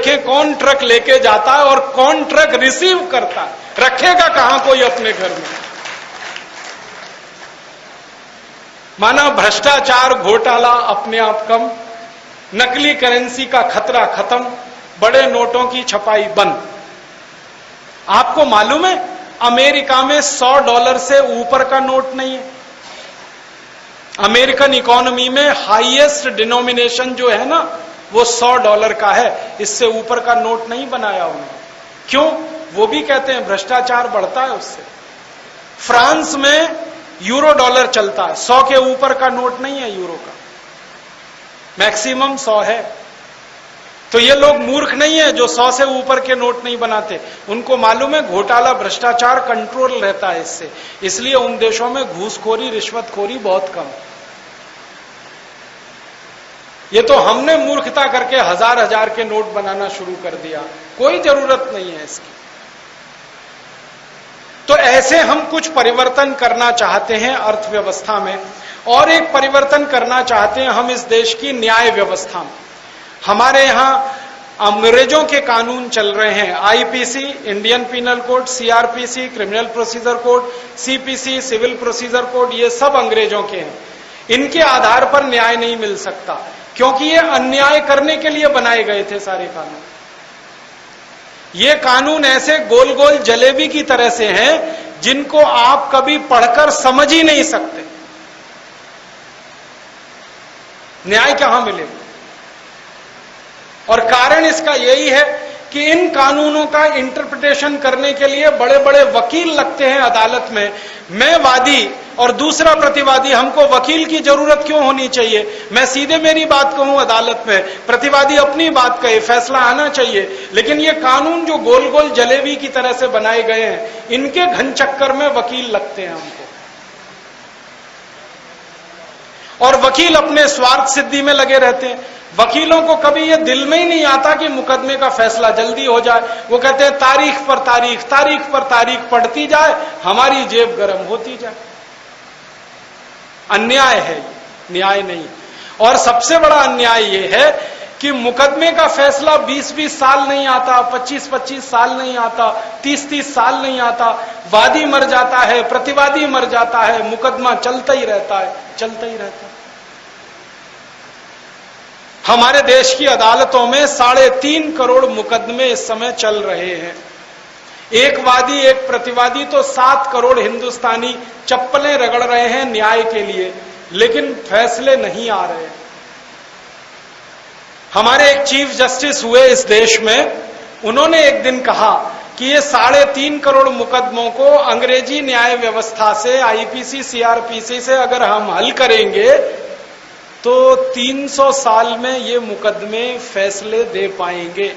देखें कौन ट्रक लेके जाता है और कौन ट्रक रिसीव करता है, रखेगा कहां कोई अपने घर में। माना भ्रष्टाचार घोटाला अपने आप कम, नकली करेंसी का खतरा खत्म, बड़े नोटों की छपाई बंद। आपको मालूम है अमेरिका में $100 से ऊपर का नोट नहीं है। अमेरिकन इकोनॉमी में हाईएस्ट डिनोमिनेशन जो है ना वो $100 का है, इससे ऊपर का नोट नहीं बनाया उन्होंने। क्यों? वो भी कहते हैं भ्रष्टाचार बढ़ता है उससे। फ्रांस में यूरो डॉलर चलता है, 100 के ऊपर का नोट नहीं है यूरो का, मैक्सिमम 100 है। तो ये लोग मूर्ख नहीं है जो 100 से ऊपर के नोट नहीं बनाते, उनको मालूम है घोटाला भ्रष्टाचार कंट्रोल रहता है इससे, इसलिए उन देशों में घूसखोरी रिश्वतखोरी बहुत कम। ये तो हमने मूर्खता करके हजार हजार के नोट बनाना शुरू कर दिया, कोई जरूरत नहीं है इसकी। तो ऐसे हम कुछ परिवर्तन करना चाहते हैं अर्थव्यवस्था में, और एक परिवर्तन करना चाहते हैं हम इस देश की न्याय व्यवस्था में। हमारे यहां अंग्रेजों के कानून चल रहे हैं, IPC Indian penal code, CrPC criminal procedure code, CPC civil procedure code, ये सब अंग्रेजों के हैं। इनके आधार पर न्याय नहीं मिल सकता, क्योंकि ये अन्याय करने के लिए बनाए गए थे सारे कानून। ये कानून ऐसे गोल गोल जलेबी की तरह से हैं जिनको आप कभी पढ़कर समझ ही नहीं सकते। न्याय कहां मिलेगा? और कारण इसका यही है कि इन कानूनों का इंटरप्रिटेशन करने के लिए बड़े बड़े वकील लगते हैं अदालत में। मैं वादी और दूसरा प्रतिवादी, हमको वकील की जरूरत क्यों होनी चाहिए? मैं सीधे मेरी बात कहूं अदालत में, प्रतिवादी अपनी बात कहे, फैसला आना चाहिए। लेकिन ये कानून जो गोल गोल जलेबी की तरह से बनाए गए हैं, इनके घन चक्कर में वकील लगते हैं हमको। और वकील अपने स्वार्थ सिद्धि में लगे रहते हैं। वकीलों को कभी ये दिल में ही नहीं आता कि मुकदमे का फैसला जल्दी हो जाए। वो कहते हैं तारीख पर तारीख, तारीख पर तारीख पड़ती जाए, हमारी जेब गर्म होती जाए। अन्याय है ये, न्याय नहीं। और सबसे बड़ा अन्याय ये है कि मुकदमे का फैसला 20-20 साल नहीं आता, 25-25 साल नहीं आता, 30-30 साल नहीं आता। वादी मर जाता है, प्रतिवादी मर जाता है, मुकदमा चलता ही रहता है, चलता ही रहता है। हमारे देश की अदालतों में 3.5 करोड़ मुकदमे इस समय चल रहे हैं। एक वादी एक प्रतिवादी तो 7 करोड़ हिंदुस्तानी चप्पलें रगड़ रहे हैं न्याय के लिए, लेकिन फैसले नहीं आ रहे। हमारे एक चीफ जस्टिस हुए इस देश में, उन्होंने एक दिन कहा कि ये 3.5 करोड़ मुकदमों को अंग्रेजी न्याय व्यवस्था से, आईपीसी सीआरपीसी से अगर हम हल करेंगे तो 300 साल में ये मुकदमे फैसले दे पाएंगे।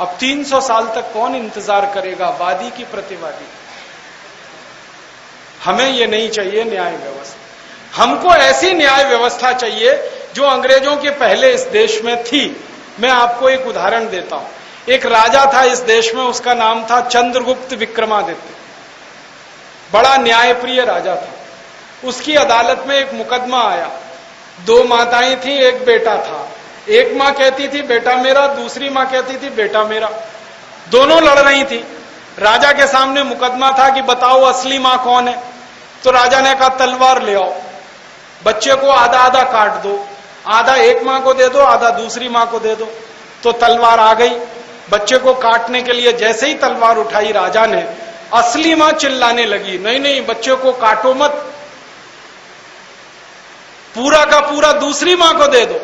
अब 300 साल तक कौन इंतजार करेगा, वादी की प्रतिवादी? हमें ये नहीं चाहिए न्याय व्यवस्था। हमको ऐसी न्याय व्यवस्था चाहिए जो अंग्रेजों के पहले इस देश में थी। मैं आपको एक उदाहरण देता हूं। एक राजा था इस देश में, उसका नाम था चंद्रगुप्त विक्रमादित्य। बड़ा न्यायप्रिय राजा था। उसकी अदालत में एक मुकदमा आया। 2 माताएं थी, एक बेटा था। एक मां कहती थी बेटा मेरा, दूसरी मां कहती थी बेटा मेरा। दोनों लड़ रही थी। राजा के सामने मुकदमा था कि बताओ असली मां कौन है। तो राजा ने कहा तलवार ले आओ, बच्चे को आधा आधा काट दो, आधा एक मां को दे दो, आधा दूसरी मां को दे दो। तो तलवार आ गई। बच्चे को काटने के लिए जैसे ही तलवार उठाई राजा ने, असली मां चिल्लाने लगी, नहीं नहीं बच्चे को काटो मत, पूरा का पूरा दूसरी मां को दे दो,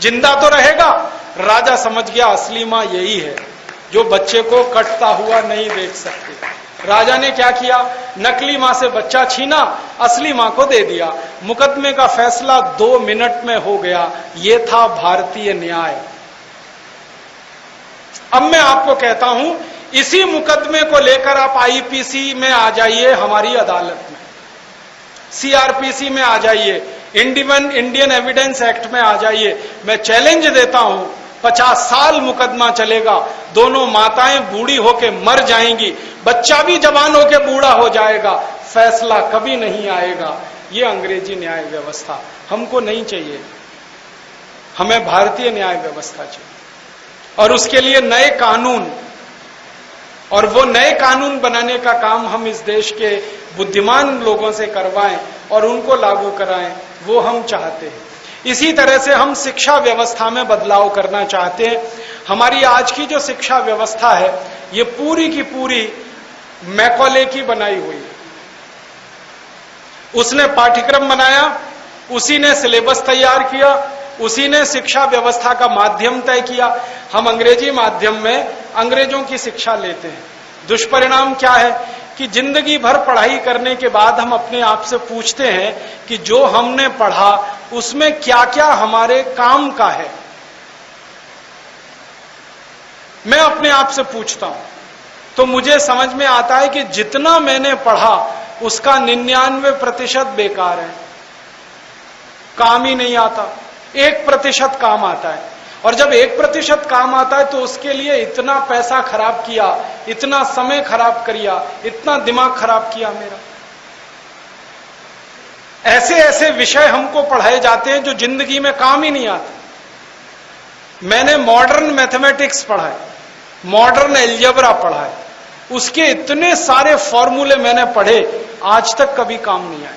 जिंदा तो रहेगा। राजा समझ गया असली मां यही है जो बच्चे को कटता हुआ नहीं देख सकती। राजा ने क्या किया, नकली मां से बच्चा छीना, असली मां को दे दिया। मुकदमे का फैसला 2 मिनट में हो गया। यह था भारतीय न्याय। अब मैं आपको कहता हूं, इसी मुकदमे को लेकर आप आईपीसी में आ जाइए, हमारी अदालत में, सीआरपीसी में आ जाइए, इंडियन एविडेंस एक्ट में आ जाइए। मैं चैलेंज देता हूं, 50 साल मुकदमा चलेगा, दोनों माताएं बूढ़ी होके मर जाएंगी, बच्चा भी जवान होके बूढ़ा हो जाएगा, फैसला कभी नहीं आएगा। ये अंग्रेजी न्याय व्यवस्था हमको नहीं चाहिए। हमें भारतीय न्याय व्यवस्था चाहिए। और उसके लिए नए कानून, और वो नए कानून बनाने का काम हम इस देश के बुद्धिमान लोगों से करवाएं और उनको लागू कराएं, वो हम चाहते हैं। इसी तरह से हम शिक्षा व्यवस्था में बदलाव करना चाहते हैं। हमारी आज की जो शिक्षा व्यवस्था है ये पूरी की पूरी मैकॉले की बनाई हुई है। उसने पाठ्यक्रम बनाया, उसी ने सिलेबस तैयार किया, उसी ने शिक्षा व्यवस्था का माध्यम तय किया। हम अंग्रेजी माध्यम में अंग्रेजों की शिक्षा लेते हैं। दुष्परिणाम क्या है कि जिंदगी भर पढ़ाई करने के बाद हम अपने आप से पूछते हैं कि जो हमने पढ़ा उसमें क्या क्या हमारे काम का है। मैं अपने आप से पूछता हूं तो मुझे समझ में आता है कि जितना मैंने पढ़ा उसका 99% बेकार है, काम ही नहीं आता। 1% काम आता है, और जब 1% काम आता है तो उसके लिए इतना पैसा खराब किया, इतना समय खराब किया, इतना दिमाग खराब किया मेरा। ऐसे ऐसे विषय हमको पढ़ाए जाते हैं जो जिंदगी में काम ही नहीं आते। मैंने मॉडर्न मैथमेटिक्स पढ़ा है, मॉडर्न एल्जेब्रा पढ़ा है, उसके इतने सारे फॉर्मूले मैंने पढ़े, आज तक कभी काम नहीं आए।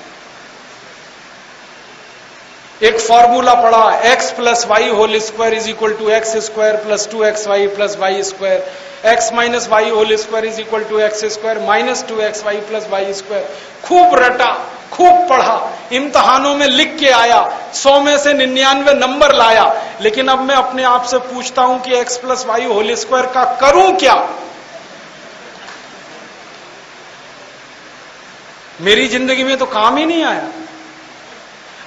एक फॉर्मूला पढ़ा, x + y whole square is equal to x square plus 2xy plus y square, x minus y whole square is equal to x square minus 2xy plus y square. खूब रटा, खूब पढ़ा, इम्तहानों में लिख के आया, 100 में से 99 नंबर लाया। लेकिन अब मैं अपने आप से पूछता हूं कि x + y होल स्क्वायर का करूं क्या? मेरी जिंदगी में तो काम ही नहीं आया।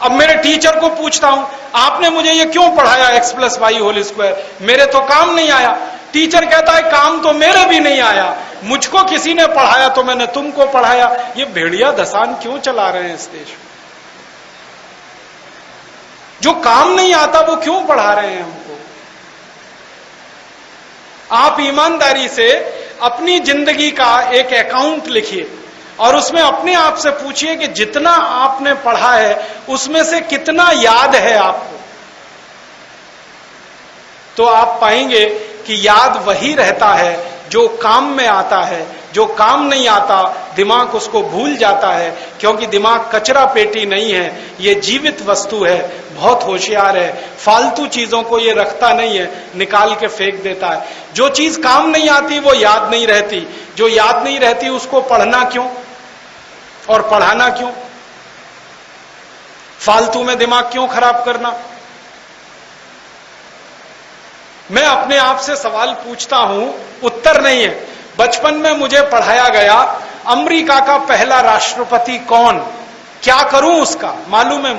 अब मेरे टीचर को पूछता हूं, आपने मुझे ये क्यों पढ़ाया x + y होल स्क्वायर? मेरे तो काम नहीं आया। टीचर कहता है काम तो मेरे भी नहीं आया, मुझको किसी ने पढ़ाया तो मैंने तुमको पढ़ाया। ये भेड़िया दसान क्यों चला रहे हैं इस देश में? जो काम नहीं आता वो क्यों पढ़ा रहे हैं हमको? आप ईमानदारी से अपनी जिंदगी का एक अकाउंट लिखिए और उसमें अपने आप से पूछिए कि जितना आपने पढ़ा है उसमें से कितना याद है आपको। तो आप पाएंगे कि याद वही रहता है जो काम में आता है। जो काम नहीं आता दिमाग उसको भूल जाता है, क्योंकि दिमाग कचरा पेटी नहीं है, ये जीवित वस्तु है, बहुत होशियार है। फालतू चीजों को ये रखता नहीं है, निकाल के फेंक देता है। जो चीज काम नहीं आती वो याद नहीं रहती, जो याद नहीं रहती उसको पढ़ना क्यों और पढ़ाना क्यों? फालतू में दिमाग क्यों खराब करना? मैं अपने आप से सवाल पूछता हूं, उत्तर नहीं है। बचपन में मुझे पढ़ाया गया अमेरिका का पहला राष्ट्रपति कौन, क्या करूं उसका? मालूम है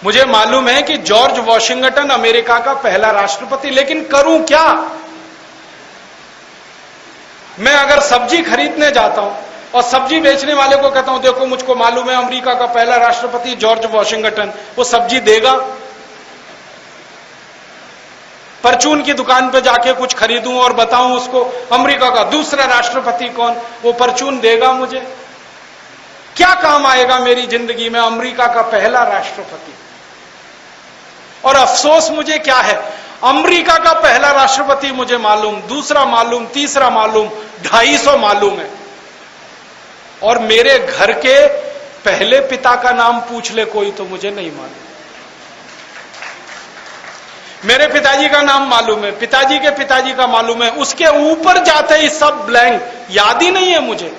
मुझे मालूम है कि जॉर्ज वॉशिंगटन अमेरिका का पहला राष्ट्रपति, लेकिन करूं क्या? मैं अगर सब्जी खरीदने जाता हूं और सब्जी बेचने वाले को कहता हूं देखो मुझको मालूम है अमेरिका का पहला राष्ट्रपति जॉर्ज वॉशिंगटन, वो सब्जी देगा? परचून की दुकान पे जाके कुछ खरीदूं और बताऊं उसको अमेरिका का दूसरा राष्ट्रपति कौन, वो परचून देगा मुझे? क्या काम आएगा मेरी जिंदगी में अमेरिका का पहला राष्ट्रपति? और अफसोस मुझे क्या है, अमेरिका का पहला राष्ट्रपति मुझे मालूम, दूसरा मालूम, तीसरा मालूम, 250 मालूम है, और मेरे घर के पहले पिता का नाम पूछ ले कोई तो मुझे नहीं मालूम। मेरे पिताजी का नाम मालूम है, पिताजी के पिताजी का मालूम है, उसके ऊपर जाते ही सब ब्लैंक, याद ही नहीं है मुझे।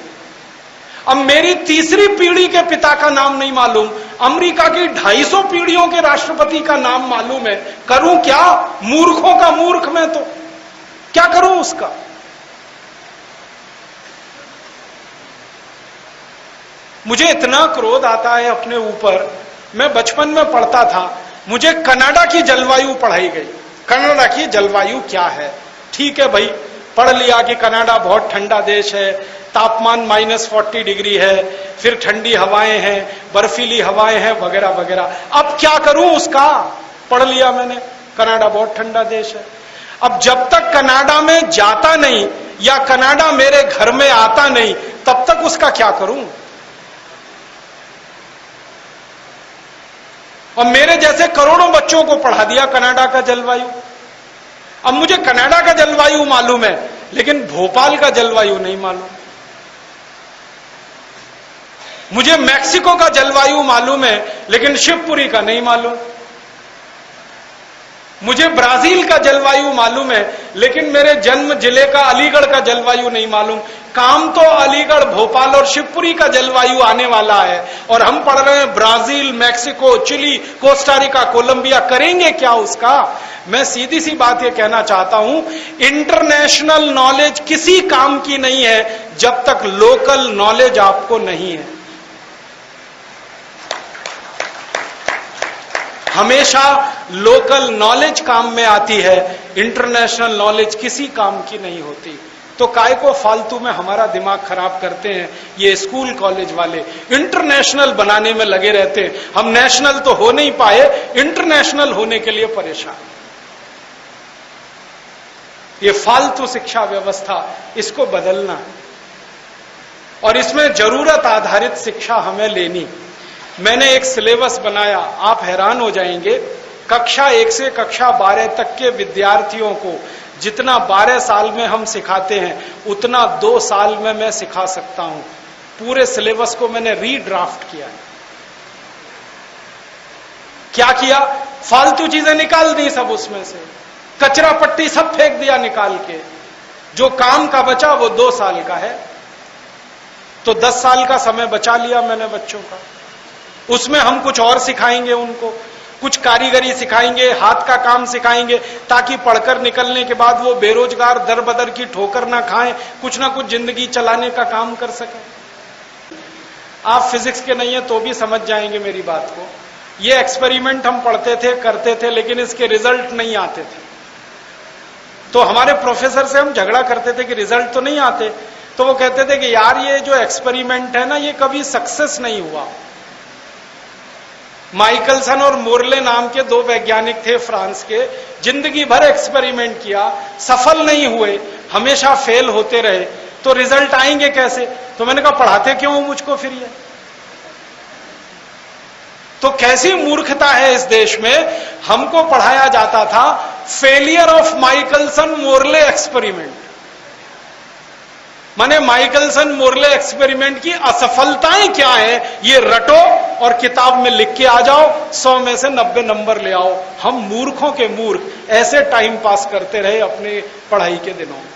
अब मेरी तीसरी पीढ़ी के पिता का नाम नहीं मालूम, अमेरिका की 250 पीढ़ियों के राष्ट्रपति का नाम मालूम है, करूं क्या? मूर्खों का मूर्ख मैं तो क्या करूं उसका? मुझे इतना क्रोध आता है अपने ऊपर। मैं बचपन में पढ़ता था, मुझे कनाडा की जलवायु पढ़ाई गई। कनाडा की जलवायु क्या है? ठीक है भाई, पढ़ लिया कि कनाडा बहुत ठंडा देश है, तापमान -40 डिग्री है, फिर ठंडी हवाएं हैं, बर्फीली हवाएं हैं, वगैरह वगैरह। अब क्या करूं उसका? पढ़ लिया मैंने, कनाडा बहुत ठंडा देश है। अब जब तक कनाडा में जाता नहीं या कनाडा मेरे घर में आता नहीं, तब तक उसका क्या करूं? और मेरे जैसे करोड़ों बच्चों को पढ़ा दिया कनाडा का जलवायु। अब मुझे कनाडा का जलवायु मालूम है, लेकिन भोपाल का जलवायु नहीं मालूम। मुझे मैक्सिको का जलवायु मालूम है, लेकिन शिवपुरी का नहीं मालूम। मुझे ब्राजील का जलवायु मालूम है, लेकिन मेरे जन्म जिले का अलीगढ़ का जलवायु नहीं मालूम। काम तो अलीगढ़, भोपाल और शिवपुरी का जलवायु आने वाला है, और हम पढ़ रहे हैं Brazil, Mexico, Chile, Costa Rica, Colombia. करेंगे क्या उसका? मैं सीधी सी बात यह कहना चाहता हूं, इंटरनेशनल नॉलेज किसी काम की नहीं है जब तक लोकल नॉलेज आपको नहीं है। हमेशा लोकल नॉलेज काम में आती है, इंटरनेशनल नॉलेज किसी काम की नहीं होती। तो काय को फालतू में हमारा दिमाग खराब करते हैं ये स्कूल कॉलेज वाले, इंटरनेशनल बनाने में लगे रहते हैं। हम नेशनल तो हो नहीं पाए, इंटरनेशनल होने के लिए परेशान। ये फालतू शिक्षा व्यवस्था, इसको बदलना है, और इसमें जरूरत आधारित शिक्षा हमें लेनी। मैंने एक सिलेबस बनाया, आप हैरान हो जाएंगे। कक्षा 1 से कक्षा 12 तक के विद्यार्थियों को जितना 12 साल में हम सिखाते हैं, उतना 2 साल में मैं सिखा सकता हूं। पूरे सिलेबस को मैंने रीड्राफ्ट किया। क्या किया? फालतू चीजें निकाल दी सब, उसमें से कचरा पट्टी सब फेंक दिया निकाल के। जो काम का बचा वो 2 साल का है, तो 10 साल का समय बचा लिया मैंने बच्चों का। उसमें हम कुछ और सिखाएंगे, उनको कुछ कारीगरी सिखाएंगे, हाथ का काम सिखाएंगे, ताकि पढ़कर निकलने के बाद वो बेरोजगार दर बदर की ठोकर ना खाएं, कुछ ना कुछ जिंदगी चलाने का काम कर सकें। आप फिजिक्स के नहीं है तो भी समझ जाएंगे मेरी बात को। ये एक्सपेरिमेंट हम पढ़ते थे, करते थे, लेकिन इसके रिजल्ट नहीं आते थे। तो हमारे प्रोफेसर से हम झगड़ा करते थे कि रिजल्ट तो नहीं आते। तो वो कहते थे कि यार ये जो एक्सपेरिमेंट है ना, ये कभी सक्सेस नहीं हुआ। माइकलसन और मोरले नाम के 2 वैज्ञानिक थे फ्रांस के, जिंदगी भर एक्सपेरिमेंट किया, सफल नहीं हुए, हमेशा फेल होते रहे, तो रिजल्ट आएंगे कैसे? तो मैंने कहा पढ़ाते क्यों हो मुझको फिर ये? तो कैसी मूर्खता है इस देश में। हमको पढ़ाया जाता था failure of Michelson Morley experiment, माने माइकलसन मोरले एक्सपेरिमेंट की असफलताएं क्या है ये रटो और किताब में लिख के आ जाओ, 100 में से 90 नंबर ले आओ। हम मूर्खों के मूर्ख ऐसे टाइम पास करते रहे अपने पढ़ाई के दिनों में।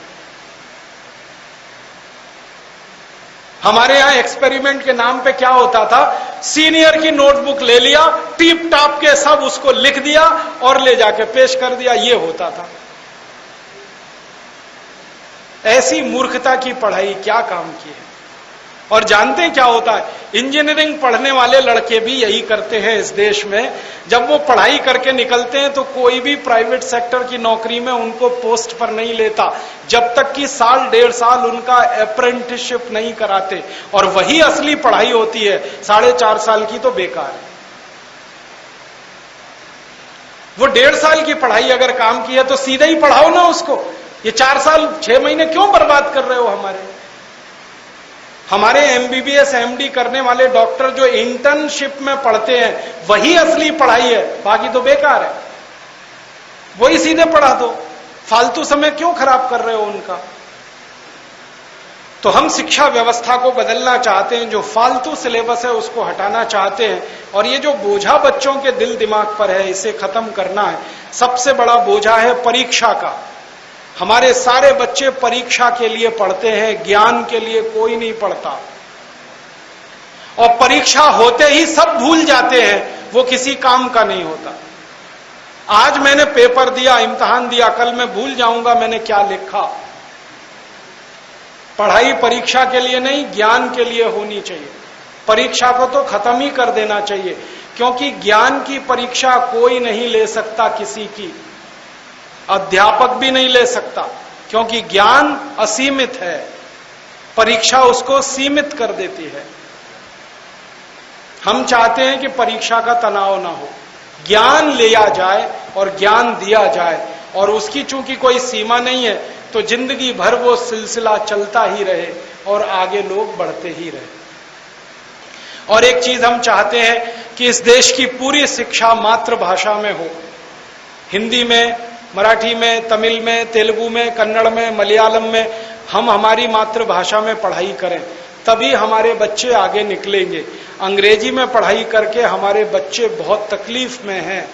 हमारे यहां एक्सपेरिमेंट के नाम पे क्या होता था, सीनियर की नोटबुक ले लिया, टीप टाप के सब उसको लिख दिया और ले जाके पेश कर दिया, ये होता था। ऐसी मूर्खता की पढ़ाई क्या काम की है। और जानते हैं क्या होता है, इंजीनियरिंग पढ़ने वाले लड़के भी यही करते हैं इस देश में। जब वो पढ़ाई करके निकलते हैं तो कोई भी प्राइवेट सेक्टर की नौकरी में उनको पोस्ट पर नहीं लेता, जब तक कि 1.5 साल उनका अप्रेंटिसशिप नहीं कराते। और वही असली पढ़ाई होती है, 4.5 साल की तो बेकार है। वो 1.5 साल की पढ़ाई अगर काम की है तो सीधे ही पढ़ाओ ना उसको। ये 4 साल 6 महीने क्यों बर्बाद कर रहे हो? हमारे एमबीबीएस एमडी करने वाले डॉक्टर जो इंटर्नशिप में पढ़ते हैं वही असली पढ़ाई है, बाकी तो बेकार है। वही सीधे पढ़ा दो, फालतू समय क्यों खराब कर रहे हो उनका। तो हम शिक्षा व्यवस्था को बदलना चाहते हैं, जो फालतू सिलेबस है उसको हटाना चाहते हैं, और ये जो बोझा बच्चों के दिल दिमाग पर है इसे खत्म करना है। सबसे बड़ा बोझा है परीक्षा का। हमारे सारे बच्चे परीक्षा के लिए पढ़ते हैं, ज्ञान के लिए कोई नहीं पढ़ता। और परीक्षा होते ही सब भूल जाते हैं, वो किसी काम का नहीं होता। आज मैंने पेपर दिया, इम्तिहान दिया, कल मैं भूल जाऊंगा मैंने क्या लिखा। पढ़ाई परीक्षा के लिए नहीं, ज्ञान के लिए होनी चाहिए। परीक्षा को तो खत्म ही कर देना चाहिए, क्योंकि ज्ञान की परीक्षा कोई नहीं ले सकता किसी की, अध्यापक भी नहीं ले सकता, क्योंकि ज्ञान असीमित है, परीक्षा उसको सीमित कर देती है। हम चाहते हैं कि परीक्षा का तनाव ना हो, ज्ञान लिया जाए और ज्ञान दिया जाए, और उसकी चूंकि कोई सीमा नहीं है तो जिंदगी भर वो सिलसिला चलता ही रहे और आगे लोग बढ़ते ही रहे। और एक चीज हम चाहते हैं कि इस देश की पूरी शिक्षा मातृभाषा में हो, हिंदी में, मराठी में, तमिल में, तेलुगु में, कन्नड़ में, मलयालम में, हम हमारी मातृभाषा में पढ़ाई करें, तभी हमारे बच्चे आगे निकलेंगे। अंग्रेजी में पढ़ाई करके हमारे बच्चे बहुत तकलीफ में हैं,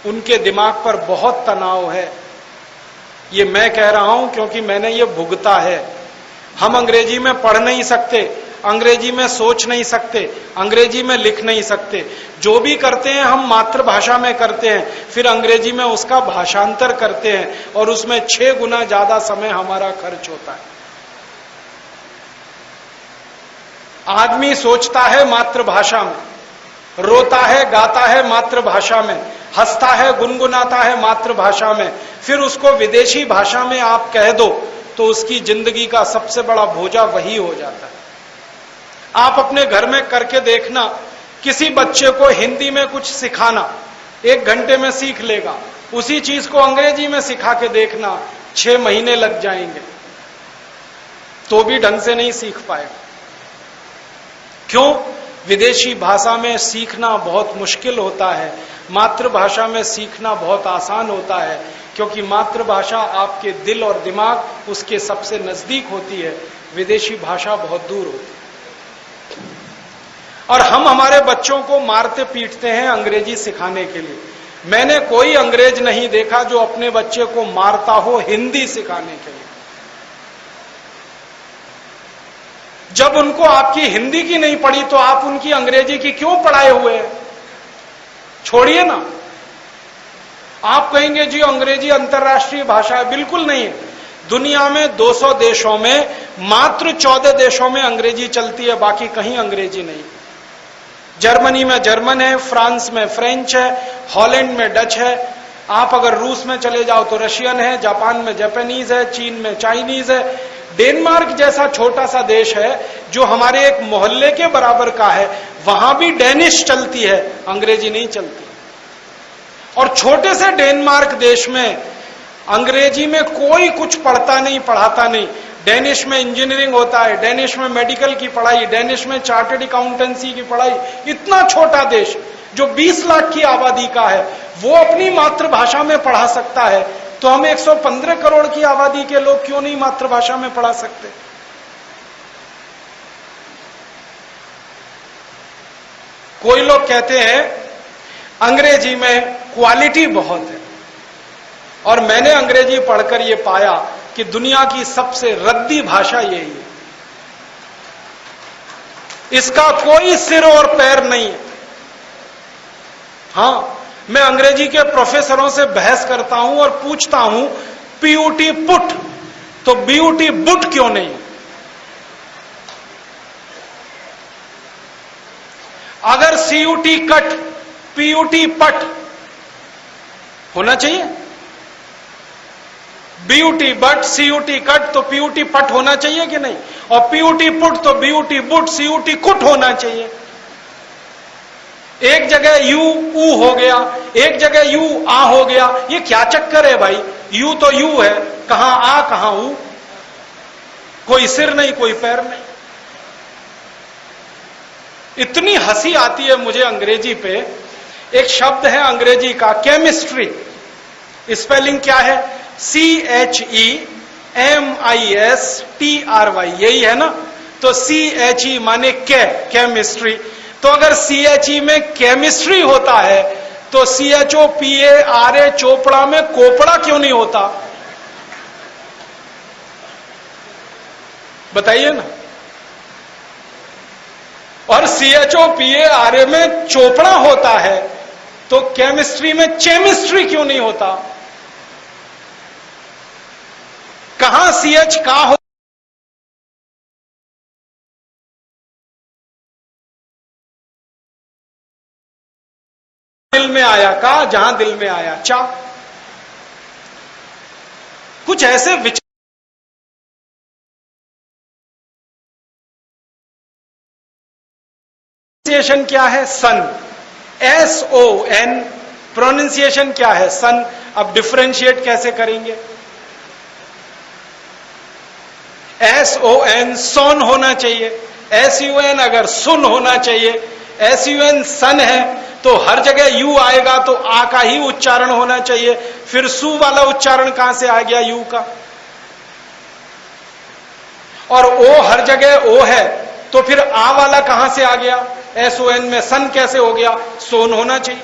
उनके दिमाग पर बहुत तनाव है। ये मैं कह रहा हूं क्योंकि मैंने ये भुगता है। हम अंग्रेजी में पढ़ नहीं सकते, अंग्रेजी में सोच नहीं सकते, अंग्रेजी में लिख नहीं सकते। जो भी करते हैं हम मातृभाषा में करते हैं, फिर अंग्रेजी में उसका भाषांतर करते हैं और उसमें 6 गुना ज्यादा समय हमारा खर्च होता है। आदमी सोचता है मातृभाषा में, रोता है, गाता है मातृभाषा में, हंसता है, गुनगुनाता है मातृभाषा में, फिर उसको विदेशी भाषा में आप कह दो तो उसकी जिंदगी का सबसे बड़ा बोझा वही हो जाता है। आप अपने घर में करके देखना, किसी बच्चे को हिंदी में कुछ सिखाना, 1 घंटे में सीख लेगा। उसी चीज को अंग्रेजी में सिखा के देखना, 6 महीने लग जाएंगे, तो भी ढंग से नहीं सीख पाएगा। क्यों? विदेशी भाषा में सीखना बहुत मुश्किल होता है, मातृभाषा में सीखना बहुत आसान होता है, क्योंकि मातृभाषा आपके दिल और दिमाग उसके सबसे नजदीक होती है, विदेशी भाषा बहुत दूर होती है। और हम हमारे बच्चों को मारते पीटते हैं अंग्रेजी सिखाने के लिए। मैंने कोई अंग्रेज नहीं देखा जो अपने बच्चे को मारता हो हिंदी सिखाने के लिए। जब उनको आपकी हिंदी की नहीं पड़ी तो आप उनकी अंग्रेजी की क्यों पढ़ाए हुए हैं? छोड़िए ना। आप कहेंगे जी अंग्रेजी अंतर्राष्ट्रीय भाषा है, बिल्कुल नहीं है। दुनिया में 200 देशों में मात्र 14 देशों में अंग्रेजी चलती है, बाकी कहीं अंग्रेजी नहीं। जर्मनी में जर्मन है, फ्रांस में फ्रेंच है, हॉलैंड में डच है, आप अगर रूस में चले जाओ तो रशियन है, जापान में जापानीज है, चीन में चाइनीज है। डेनमार्क जैसा छोटा सा देश है जो हमारे एक मोहल्ले के बराबर का है, वहां भी डेनिश चलती है, अंग्रेजी नहीं चलती। और छोटे से डेनमार्क देश में अंग्रेजी में कोई कुछ पढ़ता नहीं, पढ़ाता नहीं। डेनिश में इंजीनियरिंग होता है, डेनिश में मेडिकल की पढ़ाई, डेनिश में चार्टर्ड अकाउंटेंसी की पढ़ाई। इतना छोटा देश जो 20 लाख की आबादी का है, वो अपनी मातृभाषा में पढ़ा सकता है, तो हम 115 करोड़ की आबादी के लोग क्यों नहीं मातृभाषा में पढ़ा सकते? कोई लोग कहते हैं अंग्रेजी में क्वालिटी बहुत है, और मैंने अंग्रेजी पढ़कर यह पाया कि दुनिया की सबसे रद्दी भाषा यही है। इसका कोई सिर और पैर नहीं है। हां, मैं अंग्रेजी के प्रोफेसरों से बहस करता हूं और पूछता हूं पीयूटी पुट, तो बीयूटी बुट क्यों नहीं? अगर सीयूटी कट, पीयूटी पट होना चाहिए। बीयूटी बट, सीयूटी कट, तो पीयूटी पट होना चाहिए कि नहीं? और पीयूटी पुट तो बीयूटी बुट, सीयूटी कुट होना चाहिए। एक जगह यू ऊ हो गया, एक जगह यू आ हो गया। ये क्या चक्कर है भाई? यू तो यू है, कहां आ कहां ऊ? कोई सिर नहीं, कोई पैर नहीं। इतनी हंसी आती है मुझे अंग्रेजी पे। एक शब्द है अंग्रेजी का केमिस्ट्री, स्पेलिंग क्या है? CHEMISTRY, यही है ना? तो CHE माने केमिस्ट्री। तो अगर CHE में केमिस्ट्री होता है तो CHOPARA चोपड़ा में कोपड़ा क्यों नहीं होता? बताइए ना। और CHOPARA में चोपड़ा होता है तो केमिस्ट्री में चेमिस्ट्री क्यों नहीं होता? कहां CH का हो? दिल में आया का, जहां दिल में आया चा। कुछ ऐसे विचार प्रोनाउंसिएशन क्या है? सन, SON। प्रोनाउंसिएशन क्या है? सन। अब डिफरेंशिएट कैसे करेंगे? SON सोन होना चाहिए, SUN अगर सुन होना चाहिए, SUN सन है तो हर जगह यू आएगा, तो आ का ही उच्चारण होना चाहिए, फिर सु वाला उच्चारण कहां से आ गया यू का? और ओ हर जगह ओ है तो फिर आ वाला कहां से आ गया? SON में सन कैसे हो गया? सोन होना चाहिए।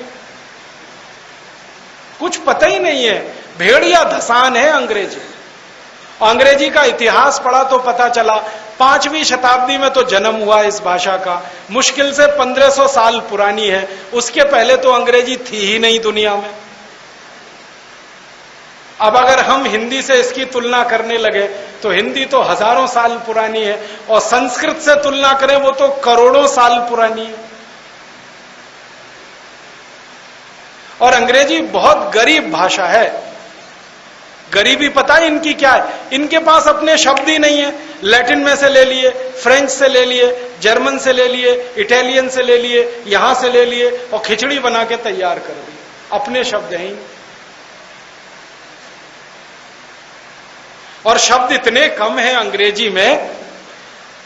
कुछ पता ही नहीं है, भेड़िया धसान है अंग्रेजी। अंग्रेजी का इतिहास पढ़ा तो पता चला 5वीं शताब्दी में तो जन्म हुआ इस भाषा का, मुश्किल से 1500 साल पुरानी है, उसके पहले तो अंग्रेजी थी ही नहीं दुनिया में। अब अगर हम हिंदी से इसकी तुलना करने लगे तो हिंदी तो हजारों साल पुरानी है, और संस्कृत से तुलना करें वो तो करोड़ों साल पुरानी है। और अंग्रेजी बहुत गरीब भाषा है। गरीबी पता है इनकी क्या है? इनके पास अपने शब्द ही नहीं है। लैटिन में से ले लिए, फ्रेंच से ले लिए, जर्मन से ले लिए, इटालियन से ले लिए, यहां से ले लिए और खिचड़ी बना के तैयार कर दी। अपने शब्द हैं ही। और शब्द इतने कम हैं अंग्रेजी में,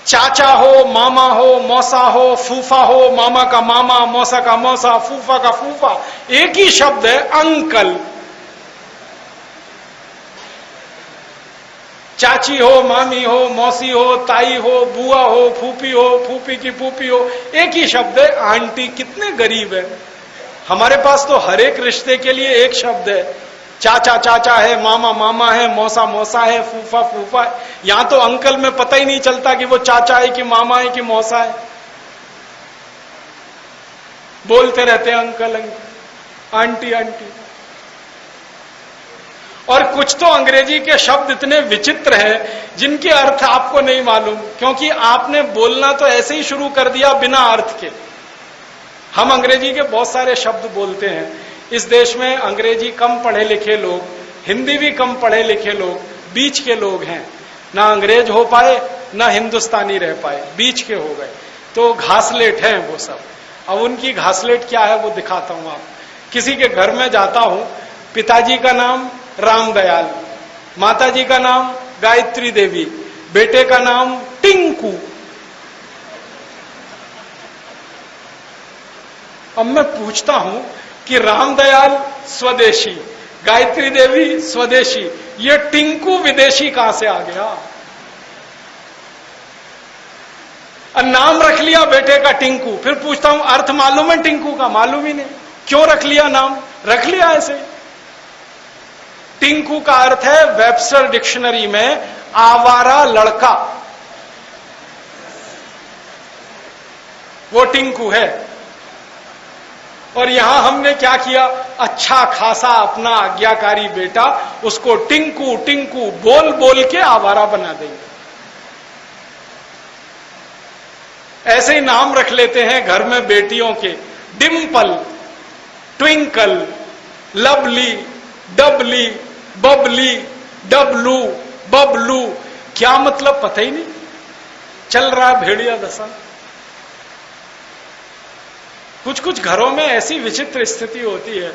चाचा हो, मामा हो, मौसा हो, फूफा हो, मामा का मामा, मौसा का मौसा, फूफा का फूफा, एक ही शब्द है अंकल। चाची हो, मामी हो, मौसी हो, ताई हो, बुआ हो, फूफी हो, फूफी की फूफी हो, एक ही शब्द है आंटी। कितने गरीब है। हमारे पास तो हर एक रिश्ते के लिए एक शब्द है। चाचा चाचा है, मामा मामा है, मौसा मौसा है, फूफा फूफा है। यहां तो अंकल में पता ही नहीं चलता कि वो चाचा है कि मामा है कि मौसा है। बोलते रहते हैं अंकल अंकल, आंटी आंटी। और कुछ तो अंग्रेजी के शब्द इतने विचित्र हैं जिनके अर्थ आपको नहीं मालूम, क्योंकि आपने बोलना तो ऐसे ही शुरू कर दिया बिना अर्थ के। हम अंग्रेजी के बहुत सारे शब्द बोलते हैं। इस देश में अंग्रेजी कम पढ़े लिखे लोग, हिंदी भी कम पढ़े लिखे लोग, बीच के लोग हैं। ना अंग्रेज हो पाए ना हिंदुस्तानी रह पाए, बीच के हो गए। तो घासलेट हैं वो सब। अब उनकी घासलेट क्या है वो दिखाता हूं आप। किसी के घर में जाता हूं, पिताजी का नाम रामदयाल, माताजी का नाम गायत्री देवी, बेटे का नाम टिंकू। अब मैं पूछता हूं कि रामदयाल स्वदेशी, गायत्री देवी स्वदेशी, ये टिंकू विदेशी कहां से आ गया? नाम रख लिया बेटे का टिंकू, फिर पूछता हूं अर्थ मालूम है टिंकू का? मालूम ही नहीं। क्यों रख लिया नाम? रख लिया ऐसे। टिंकू का अर्थ है वेबस्टर डिक्शनरी में आवारा लड़का, वो टिंकू है। और यहां हमने क्या किया? अच्छा खासा अपना आज्ञाकारी बेटा, उसको टिंकू टिंकू बोल बोल के आवारा बना देंगे। ऐसे ही नाम रख लेते हैं घर में बेटियों के, डिम्पल, ट्विंकल, लवली, डबली, बबली, डबलू, बबलू। क्या मतलब पता ही नहीं। चल रहा भेड़िया दशा। कुछ कुछ घरों में ऐसी विचित्र स्थिति होती है,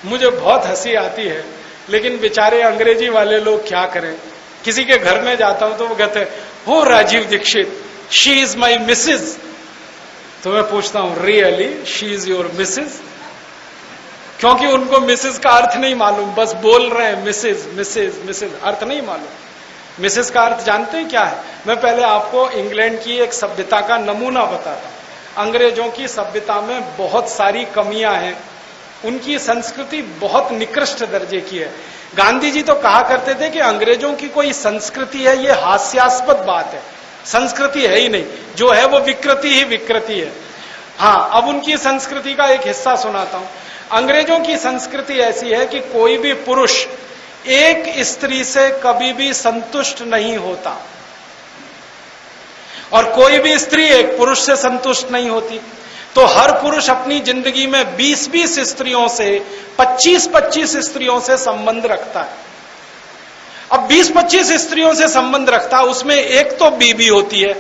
मुझे बहुत हंसी आती है, लेकिन बेचारे अंग्रेजी वाले लोग क्या करें। किसी के घर में जाता हूं तो वो कहते हैं, हो Rajiv Dixit, she is my missus. तो मैं पूछता हूं, really she is your missus? क्योंकि उनको मिसेज का अर्थ नहीं मालूम, बस बोल रहे हैं मिसेज मिसेज मिसेज, अर्थ नहीं मालूम। मिसेज का अर्थ जानते हैं क्या है? मैं पहले आपको इंग्लैंड की एक सभ्यता का नमूना बताता हूं। अंग्रेजों की सभ्यता में बहुत सारी कमियां हैं, उनकी संस्कृति बहुत निकृष्ट दर्जे की है। गांधी जी तो कहा करते थे कि अंग्रेजों की कोई संस्कृति है ये हास्यास्पद बात है, संस्कृति है ही नहीं, जो है वो विकृति ही विकृति है। हाँ, अब उनकी संस्कृति का एक हिस्सा सुनाता हूं। अंग्रेजों की संस्कृति ऐसी है कि कोई भी पुरुष एक स्त्री से कभी भी संतुष्ट नहीं होता, और कोई भी स्त्री एक पुरुष से संतुष्ट नहीं होती। तो हर पुरुष अपनी जिंदगी में 20-20 स्त्रियों से, 25-25 स्त्रियों से संबंध रखता है। अब 20-25 स्त्रियों से संबंध रखता है, उसमें एक तो बीबी होती है,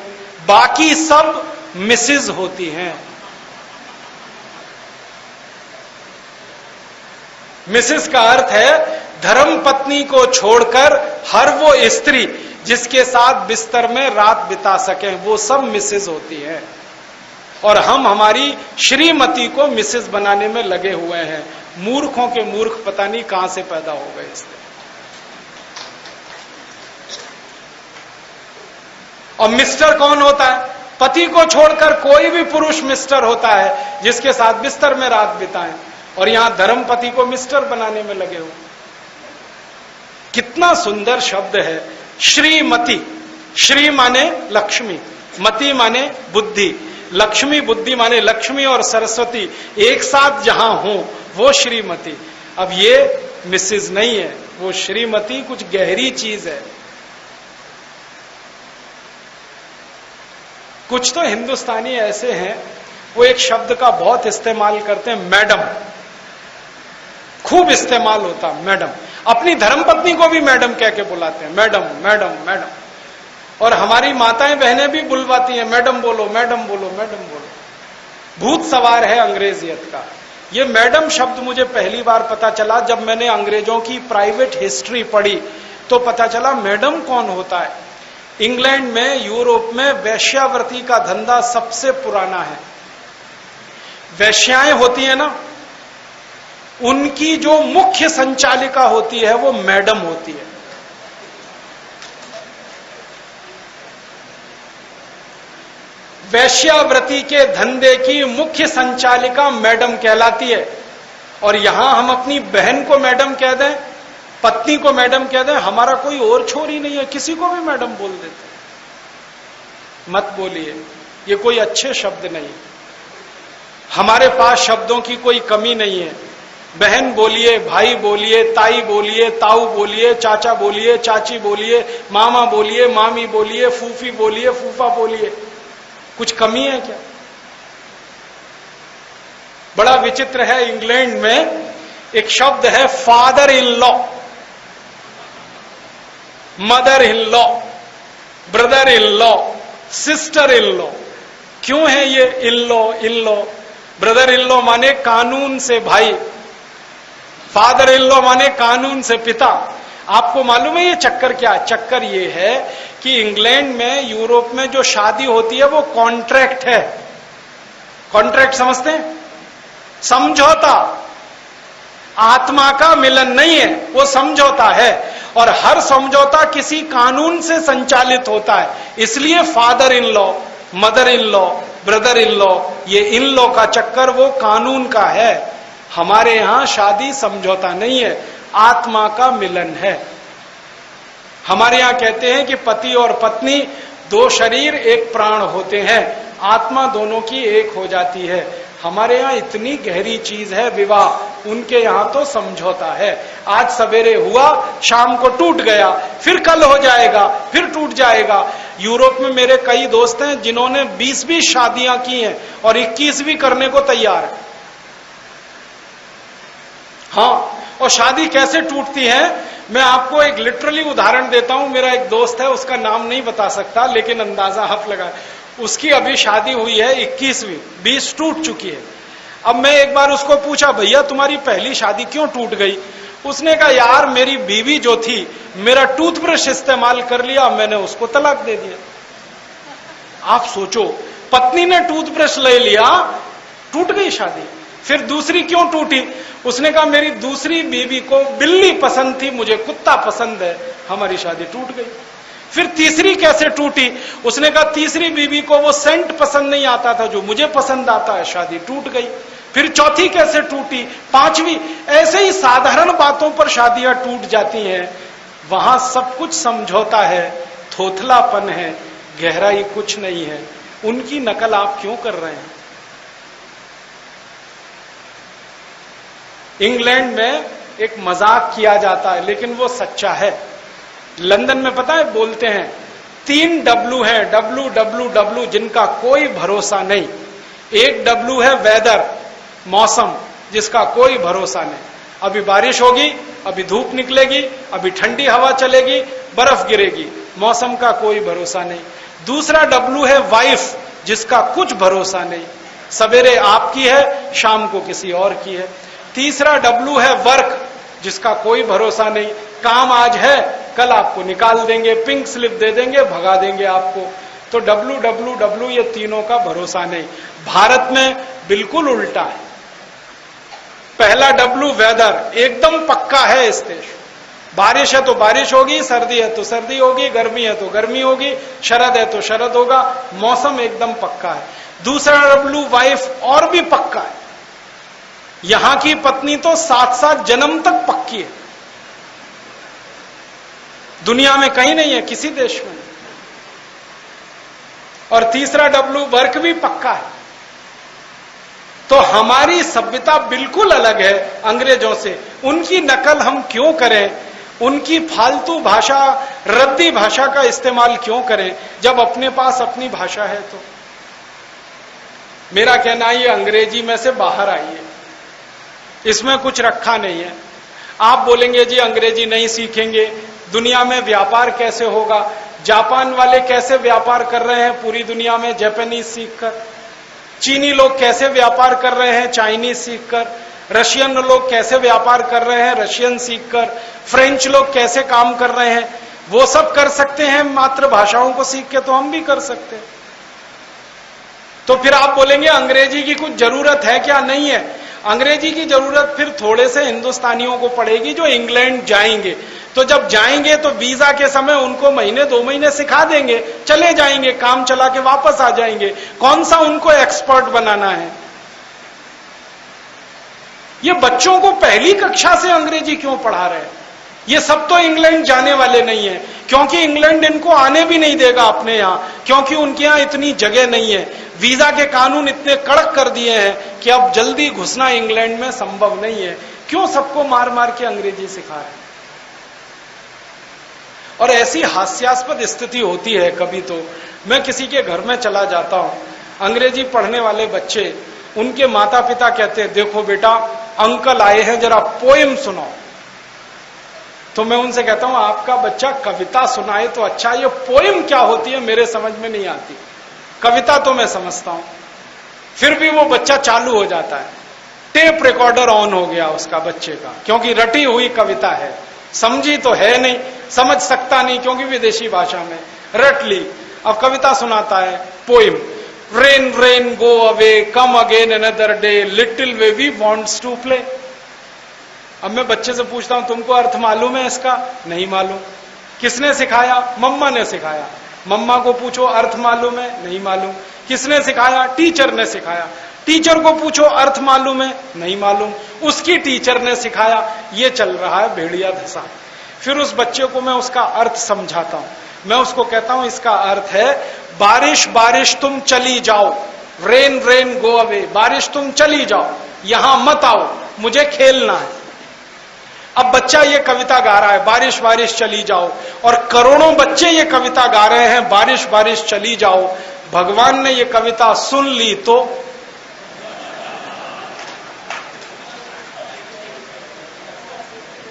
बाकी सब मिसेज होती हैं। मिसेज का अर्थ है धर्म पत्नी को छोड़कर हर वो स्त्री जिसके साथ बिस्तर में रात बिता सके, वो सब मिसेज होती है। और हम हमारी श्रीमती को मिसेस बनाने में लगे हुए हैं। मूर्खों के मूर्ख पता नहीं कहां से पैदा हो गए इसलिए। और मिस्टर कौन होता है? पति को छोड़कर कोई भी पुरुष मिस्टर होता है जिसके साथ बिस्तर में रात बिताएं, और यहां धर्मपति को मिस्टर बनाने में लगे हो। कितना सुंदर शब्द है श्रीमती। श्री माने लक्ष्मी, मति माने बुद्धि। लक्ष्मी बुद्धि माने लक्ष्मी और सरस्वती एक साथ जहां हो वो श्रीमती। अब ये मिसेज नहीं है, वो श्रीमती कुछ गहरी चीज है। कुछ तो हिंदुस्तानी ऐसे हैं, वो एक शब्द का बहुत इस्तेमाल करते हैं, मैडम। खूब इस्तेमाल होता मैडम। अपनी धर्मपत्नी को भी मैडम कह के बुलाते हैं, मैडम मैडम मैडम। और हमारी माताएं बहनें भी बुलवाती हैं, मैडम बोलो मैडम बोलो मैडम बोलो। भूत सवार है अंग्रेजियत का। ये मैडम शब्द मुझे पहली बार पता चला जब मैंने अंग्रेजों की प्राइवेट हिस्ट्री पढ़ी, तो पता चला मैडम कौन होता है। इंग्लैंड में, यूरोप में वैश्यावृत्ति का धंधा सबसे पुराना है। वैश्याएं होती है ना, उनकी जो मुख्य संचालिका होती है वो मैडम होती है। वैश्यावृत्ति के धंधे की मुख्य संचालिका मैडम कहलाती है। और यहां हम अपनी बहन को मैडम कह दें, पत्नी को मैडम कह दें, हमारा कोई और छोर ही नहीं है, किसी को भी मैडम बोल देते। मत बोलिए, ये कोई अच्छे शब्द नहीं। हमारे पास शब्दों की कोई कमी नहीं है। बहन बोलिए, भाई बोलिए, ताई बोलिए, ताऊ बोलिए, चाचा बोलिए, चाची बोलिए, मामा बोलिए, मामी बोलिए, फूफी बोलिए, फूफा बोलिए। कुछ कमी है क्या? बड़ा विचित्र है, इंग्लैंड में एक शब्द है father in law, mother in law, brother in law, sister in law. क्यों है ये in law? In law, brother in law माने कानून से भाई, फादर इन लॉ माने कानून से पिता। आपको मालूम है ये चक्कर क्या है? चक्कर ये है कि इंग्लैंड में, यूरोप में जो शादी होती है वो कॉन्ट्रैक्ट है। कॉन्ट्रैक्ट समझते हैं? समझौता। आत्मा का मिलन नहीं है, वो समझौता है। और हर समझौता किसी कानून से संचालित होता है। इसलिए father in law, mother in law, brother in law, ये इन लॉ का चक्कर वो कानून का है। हमारे यहां शादी समझौता नहीं है, आत्मा का मिलन है। हमारे यहां कहते हैं कि पति और पत्नी दो शरीर एक प्राण होते हैं, आत्मा दोनों की एक हो जाती है। हमारे यहां इतनी गहरी चीज है विवाह, उनके यहां तो समझौता है। आज सवेरे हुआ, शाम को टूट गया, फिर कल हो जाएगा, फिर टूट जाएगा। यूरोप में मेरे कई दोस्त हैं जिन्होंने 20-20 शादियां की हैं और 21वीं करने को तैयार है। हाँ, और शादी कैसे टूटती है मैं आपको एक लिटरली उदाहरण देता हूं। मेरा एक दोस्त है, उसका नाम नहीं बता सकता, लेकिन अंदाजा आप लगा। उसकी अभी शादी हुई है 21वीं, 20 टूट चुकी है। अब मैं एक बार उसको पूछा, भैया तुम्हारी पहली शादी क्यों टूट गई? उसने कहा, यार मेरी बीवी जो थी मेरा टूथब्रश इस्तेमाल कर लिया, मैंने उसको तलाक दे दिया। आप सोचो, पत्नी ने टूथब्रश ले लिया, टूट गई शादी। फिर दूसरी क्यों टूटी? उसने कहा, मेरी दूसरी बीवी को बिल्ली पसंद थी, मुझे कुत्ता पसंद है, हमारी शादी टूट गई। फिर तीसरी कैसे टूटी? उसने कहा, तीसरी बीवी को वो सेंट पसंद नहीं आता था जो मुझे पसंद आता है, शादी टूट गई। फिर चौथी कैसे टूटी? पांचवी। ऐसे ही साधारण बातों पर शादियां टूट जाती हैं। वहां सब कुछ समझौता है, थोथलापन है, गहराई कुछ नहीं है। उनकी नकल आप क्यों कर रहे हैं? इंग्लैंड में एक मजाक किया जाता है, लेकिन वो सच्चा है। लंदन में पता है बोलते हैं 3 W है, WWW, जिनका कोई भरोसा नहीं। एक W है वेदर, मौसम, जिसका कोई भरोसा नहीं। अभी बारिश होगी, अभी धूप निकलेगी, अभी ठंडी हवा चलेगी, बर्फ गिरेगी, मौसम का कोई भरोसा नहीं। दूसरा W है वाइफ, जिसका कुछ भरोसा नहीं, सवेरे आपकी है, शाम को किसी और की है। तीसरा W है वर्क, जिसका कोई भरोसा नहीं, काम आज है, कल आपको निकाल देंगे, पिंक स्लिप दे देंगे, भगा देंगे आपको। तो WWW ये तीनों का भरोसा नहीं। भारत में बिल्कुल उल्टा है। पहला W वेदर एकदम पक्का है इस देश। बारिश है तो बारिश होगी, सर्दी है तो सर्दी होगी, गर्मी है तो गर्मी होगी, शरद है तो शरद होगा, मौसम एकदम पक्का है। दूसरा W वाइफ और भी पक्का है। यहां की पत्नी तो 7-7 जन्म तक पक्की है। दुनिया में कहीं नहीं है, किसी देश में नहीं। और तीसरा W वर्क भी पक्का है। तो हमारी सभ्यता बिल्कुल अलग है अंग्रेजों से। उनकी नकल हम क्यों करें, उनकी फालतू भाषा, रद्दी भाषा का इस्तेमाल क्यों करें जब अपने पास अपनी भाषा है। तो मेरा कहना है ये अंग्रेजी में से बाहर आइए, इसमें कुछ रखा नहीं है। आप बोलेंगे जी अंग्रेजी नहीं सीखेंगे, दुनिया में व्यापार कैसे होगा। जापान वाले कैसे व्यापार कर रहे हैं पूरी दुनिया में जापानीज सीखकर, चीनी लोग कैसे व्यापार कर रहे हैं चाइनीज सीखकर, रशियन लोग कैसे व्यापार कर रहे हैं रशियन सीखकर, फ्रेंच लोग कैसे काम कर रहे हैं, वो सब कर सकते हैं मातृभाषाओं को सीख के, तो हम भी कर सकते हैं। तो फिर आप बोलेंगे अंग्रेजी की कुछ जरूरत है क्या, नहीं है। अंग्रेजी की जरूरत फिर थोड़े से हिंदुस्तानियों को पड़ेगी जो इंग्लैंड जाएंगे। तो जब जाएंगे तो वीजा के समय उनको महीने 2 महीने सिखा देंगे, चले जाएंगे, काम चला के वापस आ जाएंगे। कौन सा उनको एक्सपर्ट बनाना है। ये बच्चों को पहली कक्षा से अंग्रेजी क्यों पढ़ा रहे हैं। ये सब तो इंग्लैंड जाने वाले नहीं है, क्योंकि इंग्लैंड इनको आने भी नहीं देगा अपने यहां, क्योंकि उनके यहां इतनी जगह नहीं है। वीजा के कानून इतने कड़क कर दिए हैं कि अब जल्दी घुसना इंग्लैंड में संभव नहीं है। क्यों सबको मार मार के अंग्रेजी सिखा रहे हैं। और ऐसी हास्यास्पद स्थिति होती है कभी तो मैं किसी के घर में चला जाता हूं, अंग्रेजी पढ़ने वाले बच्चे, उनके माता पिता कहते हैं देखो बेटा अंकल आए हैं जरा पोएम सुनाओ। तो मैं उनसे कहता हूं आपका बच्चा कविता सुनाए तो अच्छा, ये पोएम क्या होती है मेरे समझ में नहीं आती। कविता तो मैं समझता हूं। फिर भी वो बच्चा चालू हो जाता है, टेप रिकॉर्डर ऑन हो गया उसका बच्चे का, क्योंकि रटी हुई कविता है, समझी तो है नहीं, समझ सकता नहीं क्योंकि विदेशी भाषा में रट ली। अब कविता सुनाता है poem, rain rain go away come again another day little baby wants to play. अब मैं बच्चे से पूछता हूं तुमको अर्थ मालूम है इसका, नहीं मालूम। किसने सिखाया, मम्मा ने सिखाया। मम्मा को पूछो अर्थ मालूम है, नहीं मालूम। किसने सिखाया, टीचर ने सिखाया। टीचर को पूछो अर्थ मालूम है, नहीं मालूम। उसकी टीचर ने सिखाया। ये चल रहा है भेड़िया धसा। फिर उस बच्चे को मैं उसका अर्थ समझाता हूं। मैं उसको कहता हूं इसका अर्थ है बारिश बारिश तुम चली जाओ, रेन रेन गो अवे, बारिश तुम चली जाओ, यहां मत आओ, मुझे खेलना है। अब बच्चा ये कविता गा रहा है बारिश बारिश चली जाओ, और करोड़ों बच्चे ये कविता गा रहे हैं बारिश बारिश चली जाओ। भगवान ने ये कविता सुन ली तो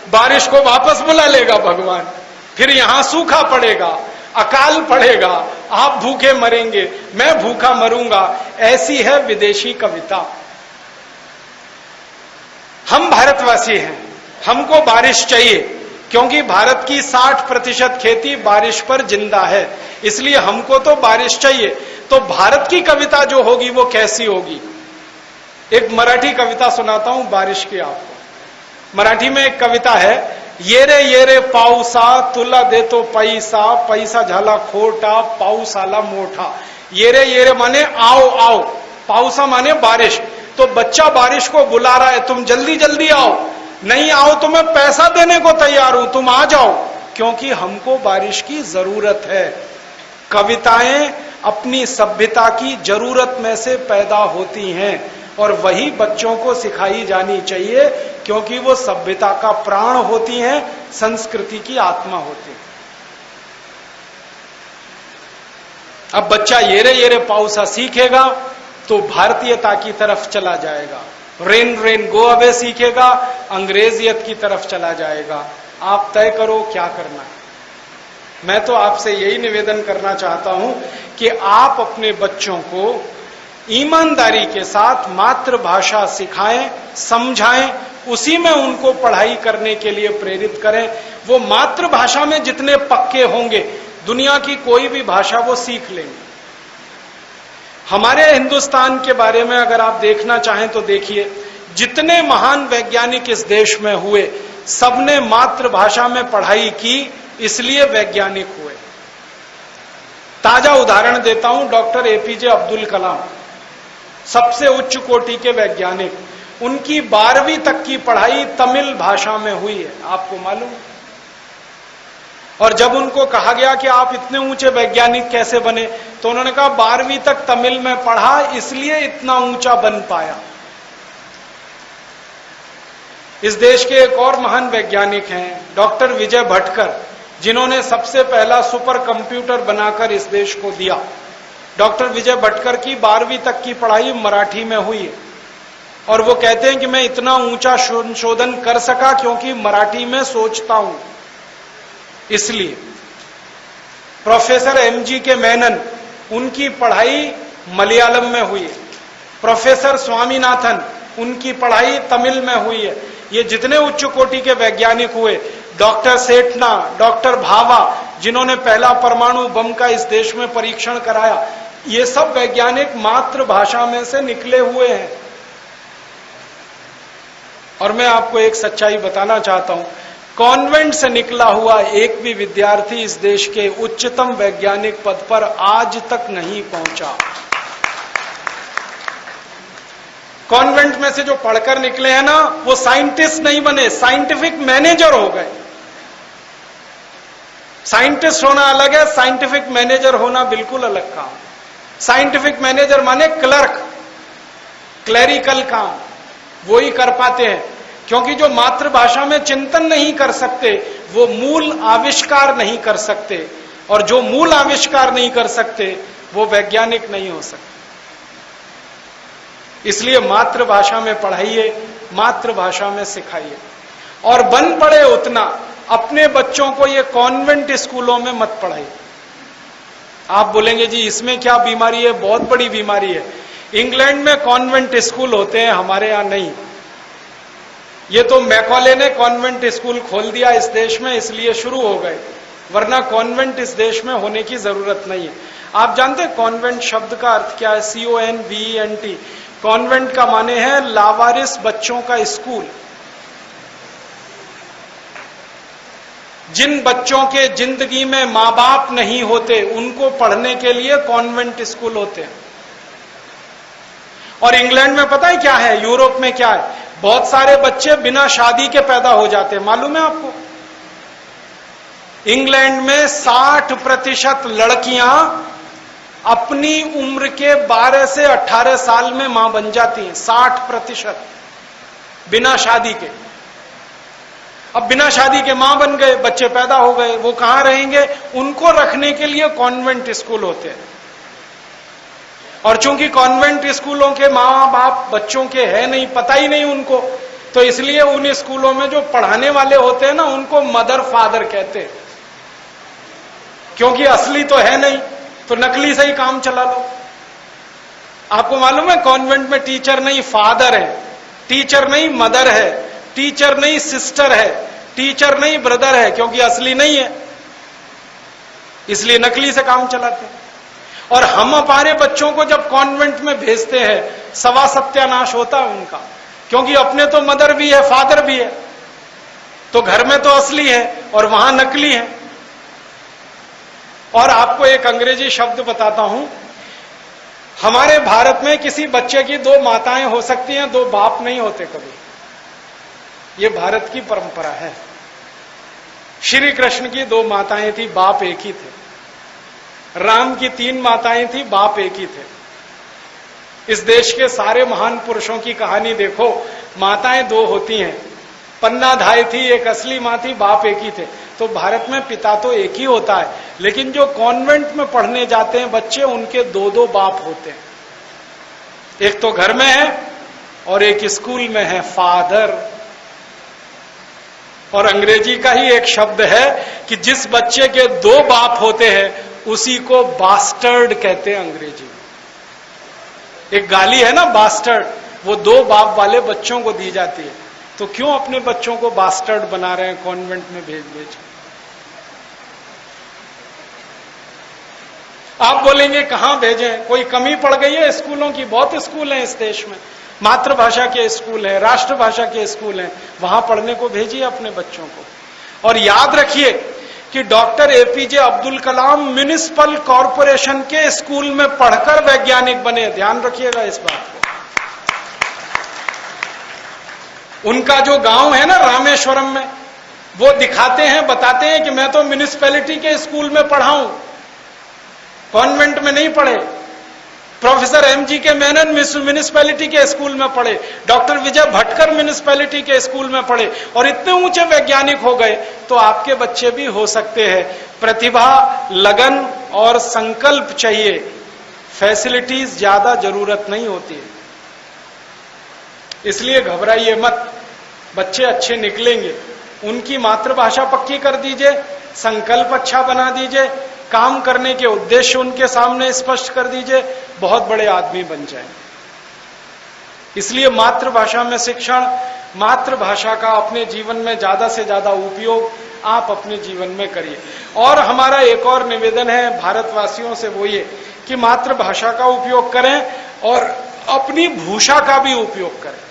बारिश को वापस बुला लेगा भगवान, फिर यहां सूखा पड़ेगा, अकाल पड़ेगा, आप भूखे मरेंगे, मैं भूखा मरूंगा। ऐसी है विदेशी कविता। हम भारतवासी हैं, हमको बारिश चाहिए, क्योंकि भारत की 60% खेती बारिश पर जिंदा है, इसलिए हमको तो बारिश चाहिए। तो भारत की कविता जो होगी वो कैसी होगी। एक मराठी कविता सुनाता हूं बारिश की आपको। मराठी में एक कविता है, ये रे पाऊसा तुला देतो पैसा, पैसा झाला खोटा पाऊस आला मोठा। ये रे माने आओ आओ, पाऊसा माने बारिश। तो बच्चा बारिश को बुला रहा है, तुम जल्दी जल्दी आओ, नहीं आओ तो मैं पैसा देने को तैयार हूं, तुम आ जाओ, क्योंकि हमको बारिश की जरूरत है। कविताएं अपनी सभ्यता की जरूरत में से पैदा होती हैं और वही बच्चों को सिखाई जानी चाहिए, क्योंकि वो सभ्यता का प्राण होती हैं, संस्कृति की आत्मा होती है। अब बच्चा ये रे पाऊसा सीखेगा तो भारतीयता की तरफ चला जाएगा, रेन रेन गो अवे सीखेगा, अंग्रेजियत की तरफ चला जाएगा। आप तय करो क्या करना है। मैं तो आपसे यही निवेदन करना चाहता हूं कि आप अपने बच्चों को ईमानदारी के साथ मातृभाषा सिखाएं, समझाएं, उसी में उनको पढ़ाई करने के लिए प्रेरित करें। वो मातृभाषा में जितने पक्के होंगे, दुनिया की कोई भी भाषा वो सीख लेंगे। हमारे हिंदुस्तान के बारे में अगर आप देखना चाहें तो देखिए, जितने महान वैज्ञानिक इस देश में हुए सबने मातृभाषा में पढ़ाई की, इसलिए वैज्ञानिक हुए। ताजा उदाहरण देता हूं, डॉक्टर एपीजे अब्दुल कलाम सबसे उच्च कोटि के वैज्ञानिक, उनकी 12वीं तक की पढ़ाई तमिल भाषा में हुई है, आपको मालूम। और जब उनको कहा गया कि आप इतने ऊंचे वैज्ञानिक कैसे बने, तो उन्होंने कहा 12वीं तक तमिल में पढ़ा, इसलिए इतना ऊंचा बन पाया। इस देश के एक और महान वैज्ञानिक हैं डॉक्टर विजय भटकर, जिन्होंने सबसे पहला सुपर कंप्यूटर बनाकर इस देश को दिया। डॉक्टर विजय भटकर की 12वीं तक की पढ़ाई मराठी में हुई है, और वो कहते हैं कि मैं इतना ऊंचा संशोधन कर सका क्योंकि मराठी में सोचता हूं, इसलिए। प्रोफेसर एमजी के मेनन, उनकी पढ़ाई मलयालम में हुई है। प्रोफेसर स्वामीनाथन, उनकी पढ़ाई तमिल में हुई है। ये जितने उच्च कोटि के वैज्ञानिक हुए, डॉक्टर सेठना, डॉक्टर भाभा, जिन्होंने पहला परमाणु बम का इस देश में परीक्षण कराया, ये सब वैज्ञानिक मातृभाषा में से निकले हुए हैं। और मैं आपको एक सच्चाई बताना चाहता हूं, कॉन्वेंट से निकला हुआ एक भी विद्यार्थी इस देश के उच्चतम वैज्ञानिक पद पर आज तक नहीं पहुंचा। कॉन्वेंट में से जो पढ़कर निकले हैं ना, वो साइंटिस्ट नहीं बने, साइंटिफिक मैनेजर हो गए। साइंटिस्ट होना अलग है, साइंटिफिक मैनेजर होना बिल्कुल अलग काम। साइंटिफिक मैनेजर माने क्लर्क, क्लरिकल काम, वो ही कर पाते हैं, क्योंकि जो मातृभाषा में चिंतन नहीं कर सकते वो मूल आविष्कार नहीं कर सकते, और जो मूल आविष्कार नहीं कर सकते वो वैज्ञानिक नहीं हो सकते। इसलिए मातृभाषा में पढ़ाइए, मातृभाषा में सिखाइए, और बन पड़े उतना अपने बच्चों को ये कॉन्वेंट स्कूलों में मत पढ़ाइए। आप बोलेंगे जी इसमें क्या बीमारी है? बहुत बड़ी बीमारी है। इंग्लैंड में कॉन्वेंट स्कूल होते हैं, हमारे यहां नहीं। ये तो मैकॉले ने कॉन्वेंट स्कूल खोल दिया इस देश में, इसलिए शुरू हो गए, वरना कॉन्वेंट इस देश में होने की जरूरत नहीं है। आप जानते हैं कॉन्वेंट शब्द का अर्थ क्या है? CONVENT। कॉन्वेंट का माने है लावारिस बच्चों का स्कूल। जिन बच्चों के जिंदगी में मां बाप नहीं होते, उनको पढ़ने के लिए कॉन्वेंट स्कूल होते हैं। और इंग्लैंड में पता है क्या है, यूरोप में क्या है? बहुत सारे बच्चे बिना शादी के पैदा हो जाते हैं, मालूम है आपको? इंग्लैंड में 60% लड़कियां अपनी उम्र के 12 से 18 साल में मां बन जाती हैं। 60% बिना शादी के। अब बिना शादी के मां बन गए, बच्चे पैदा हो गए, वो कहां रहेंगे? उनको रखने के लिए कॉन्वेंट स्कूल होते हैं। और चूंकि कॉन्वेंट स्कूलों के मां बाप बच्चों के है नहीं, पता ही नहीं उनको, तो इसलिए उन स्कूलों में जो पढ़ाने वाले होते हैं ना, उनको मदर फादर कहते हैं, क्योंकि असली तो है नहीं, तो नकली से ही काम चला लो। आपको मालूम है कॉन्वेंट में टीचर नहीं फादर है, टीचर नहीं मदर है, टीचर नहीं सिस्टर है, टीचर नहीं ब्रदर है, क्योंकि असली नहीं है, इसलिए नकली से काम चलाते हैं। और हम हमारे बच्चों को जब कॉन्वेंट में भेजते हैं, सवा सत्यानाश होता है उनका, क्योंकि अपने तो मदर भी है फादर भी है, तो घर में तो असली है और वहां नकली है। और आपको एक अंग्रेजी शब्द बताता हूं, हमारे भारत में किसी बच्चे की 2 माताएं हो सकती हैं, 2 बाप नहीं होते कभी। ये भारत की परंपरा है। श्री कृष्ण की 2 माताएं थी, बाप एक ही थे। राम की 3 माताएं थी, बाप एक ही थे। इस देश के सारे महान पुरुषों की कहानी देखो, माताएं 2 होती हैं। पन्ना धाय थी, एक असली मां थी, बाप एक ही थे। तो भारत में पिता तो एक ही होता है, लेकिन जो कॉन्वेंट में पढ़ने जाते हैं बच्चे, उनके 2-2 बाप होते हैं। एक तो घर में है और एक स्कूल में है, फादर। और अंग्रेजी का ही एक शब्द है कि जिस बच्चे के 2 बाप होते हैं उसी को बास्टर्ड कहते हैं अंग्रेजी में। एक गाली है ना बास्टर्ड, वो 2 बाप वाले बच्चों को दी जाती है। तो क्यों अपने बच्चों को बास्टर्ड बना रहे हैं कॉन्वेंट में भेज भेज? आप बोलेंगे कहां भेजें, कोई कमी पड़ गई है स्कूलों की? बहुत स्कूल हैं इस देश में, मातृभाषा के स्कूल हैं, राष्ट्रभाषा के स्कूल हैं, वहां पढ़ने को भेजिए अपने बच्चों को। और याद रखिए कि doctor APJ Abdul Kalam municipal corporation के स्कूल में पढ़कर वैज्ञानिक बने, ध्यान रखिएगा इस बात को। उनका जो गांव है ना रामेश्वरम में, वो दिखाते हैं, बताते हैं कि मैं तो म्युनिसिपैलिटी के स्कूल में पढ़ा हूं, कॉन्वेंट में नहीं पढ़े। प्रोफेसर एमजी के मेनन म्युनिसिपैलिटी के स्कूल में पढ़े, डॉक्टर विजय भटकर म्युनिसिपैलिटी के स्कूल में पढ़े, और इतने ऊंचे वैज्ञानिक हो गए। तो आपके बच्चे भी हो सकते हैं। प्रतिभा, लगन और संकल्प चाहिए, फैसिलिटीज ज्यादा जरूरत नहीं होती है। इसलिए घबराइए मत, बच्चे अच्छे निकलेंगे। उनकी मातृभाषा पक्की कर दीजिए, संकल्प अच्छा बना दीजिए, काम करने के उद्देश्य उनके सामने स्पष्ट कर दीजिए, बहुत बड़े आदमी बन जाएं। इसलिए मातृभाषा में शिक्षण, मातृभाषा का अपने जीवन में ज्यादा से ज्यादा उपयोग आप अपने जीवन में करिए। और हमारा एक और निवेदन है भारतवासियों से, वो ये कि मातृभाषा का उपयोग करें और अपनी भूषा का भी उपयोग करें।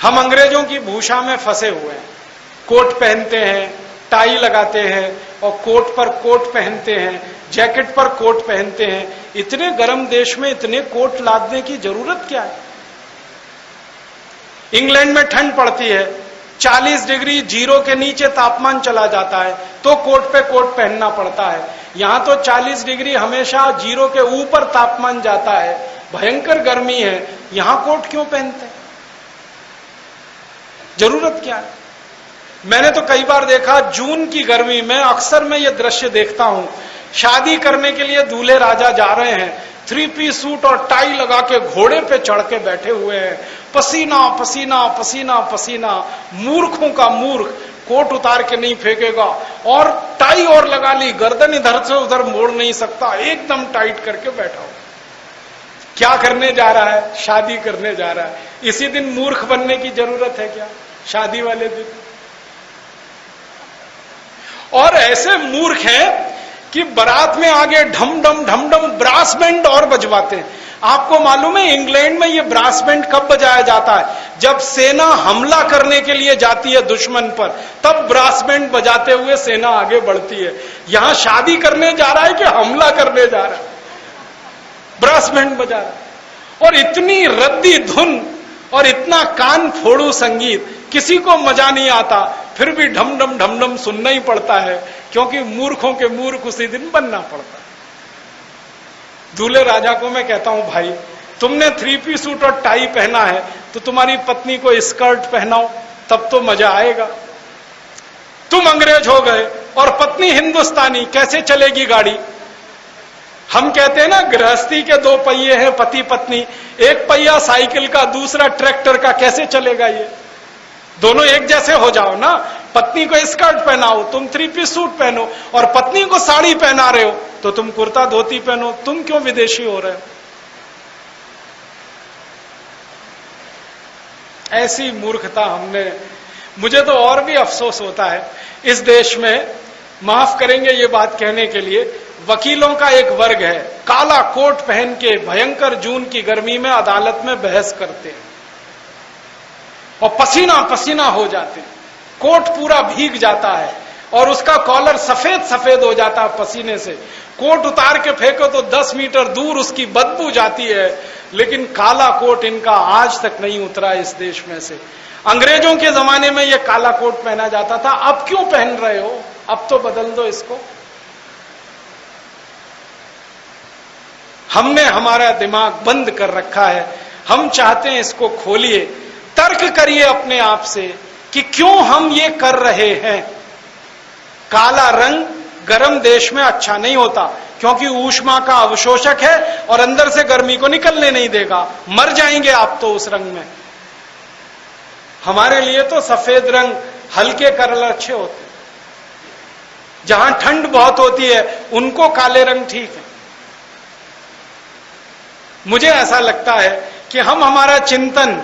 हम अंग्रेजों की भूषा में फंसे हुए हैं, कोट पहनते हैं, टाई लगाते हैं, और कोट पर कोट पहनते हैं, जैकेट पर कोट पहनते हैं। इतने गर्म देश में इतने कोट लादने की जरूरत क्या है? इंग्लैंड में ठंड पड़ती है, 40 डिग्री जीरो के नीचे तापमान चला जाता है, तो कोट पे कोट पहनना पड़ता है। यहां तो 40 डिग्री हमेशा जीरो के ऊपर तापमान जाता है, भयंकर गर्मी है, यहां कोट क्यों पहनते हैं? जरूरत क्या है? मैंने तो कई बार देखा, जून की गर्मी में अक्सर मैं ये दृश्य देखता हूं, शादी करने के लिए दूल्हे राजा जा रहे हैं, 3 पीस सूट और टाई लगा के घोड़े पे चढ़ के बैठे हुए हैं, पसीना पसीना पसीना पसीना। मूर्खों का मूर्ख कोट उतार के नहीं फेंकेगा, और टाई और लगा ली, गर्दन इधर से उधर मोड़ नहीं सकता, एकदम टाइट करके बैठा हो। क्या करने जा रहा है? शादी करने जा रहा है। इसी दिन मूर्ख बनने की जरूरत है क्या? शादी वाले दिन। और ऐसे मूर्ख हैं कि बारात में आगे ढम ढम ब्रास बैंड और बजवाते हैं। आपको मालूम है इंग्लैंड में ये ब्रास बैंड कब बजाया जाता है? जब सेना हमला करने के लिए जाती है दुश्मन पर, तब ब्रास बैंड बजाते हुए सेना आगे बढ़ती है। यहां शादी करने जा रहा है कि हमला करने जा रहा है? ब्रास बैंड बजा रहा है। और इतनी रद्दी धुन और इतना कान फोड़ू संगीत, किसी को मजा नहीं आता, फिर भी ढम ढम सुनना ही पड़ता है, क्योंकि मूर्खों के मूर्ख उसी दिन बनना पड़ता है। दूल्हे राजा को मैं कहता हूं, भाई तुमने 3 पीस सूट और टाई पहना है, तो तुम्हारी पत्नी को स्कर्ट पहनाओ, तब तो मजा आएगा। तुम अंग्रेज हो गए और पत्नी हिंदुस्तानी, कैसे चलेगी गाड़ी? हम कहते हैं ना, गृहस्थी के 2 पहिए हैं पति पत्नी, एक पहिया साइकिल का, दूसरा ट्रैक्टर का, कैसे चलेगा ये? दोनों एक जैसे हो जाओ ना। पत्नी को स्कर्ट पहनाओ, तुम 3 पीस सूट पहनो, और पत्नी को साड़ी पहना रहे हो तो तुम कुर्ता धोती पहनो। तुम क्यों विदेशी हो रहे हो? ऐसी मूर्खता हमने। मुझे तो और भी अफसोस होता है, इस देश में, माफ करेंगे ये बात कहने के लिए, वकीलों का एक वर्ग है, काला कोट पहन के भयंकर जून की गर्मी में अदालत में बहस करते हैं और पसीना पसीना हो जाते हैं, कोट पूरा भीग जाता है और उसका कॉलर सफेद सफेद हो जाता है पसीने से। कोट उतार के फेंको तो 10 मीटर दूर उसकी बदबू जाती है, लेकिन काला कोट इनका आज तक नहीं उतरा इस देश में से। अंग्रेजों के जमाने में यह काला कोट पहना जाता था, अब क्यों पहन रहे हो? अब तो बदल दो इसको। हमने हमारा दिमाग बंद कर रखा है, हम चाहते हैं इसको खोलिए, तर्क करिए अपने आप से कि क्यों हम ये कर रहे हैं। काला रंग गर्म देश में अच्छा नहीं होता, क्योंकि ऊष्मा का अवशोषक है और अंदर से गर्मी को निकलने नहीं देगा, मर जाएंगे आप तो उस रंग में। हमारे लिए तो सफेद रंग, हल्के कलर अच्छे होते हैं। जहां ठंड बहुत होती है उनको काले रंग ठीक है। मुझे ऐसा लगता है कि हम हमारा चिंतन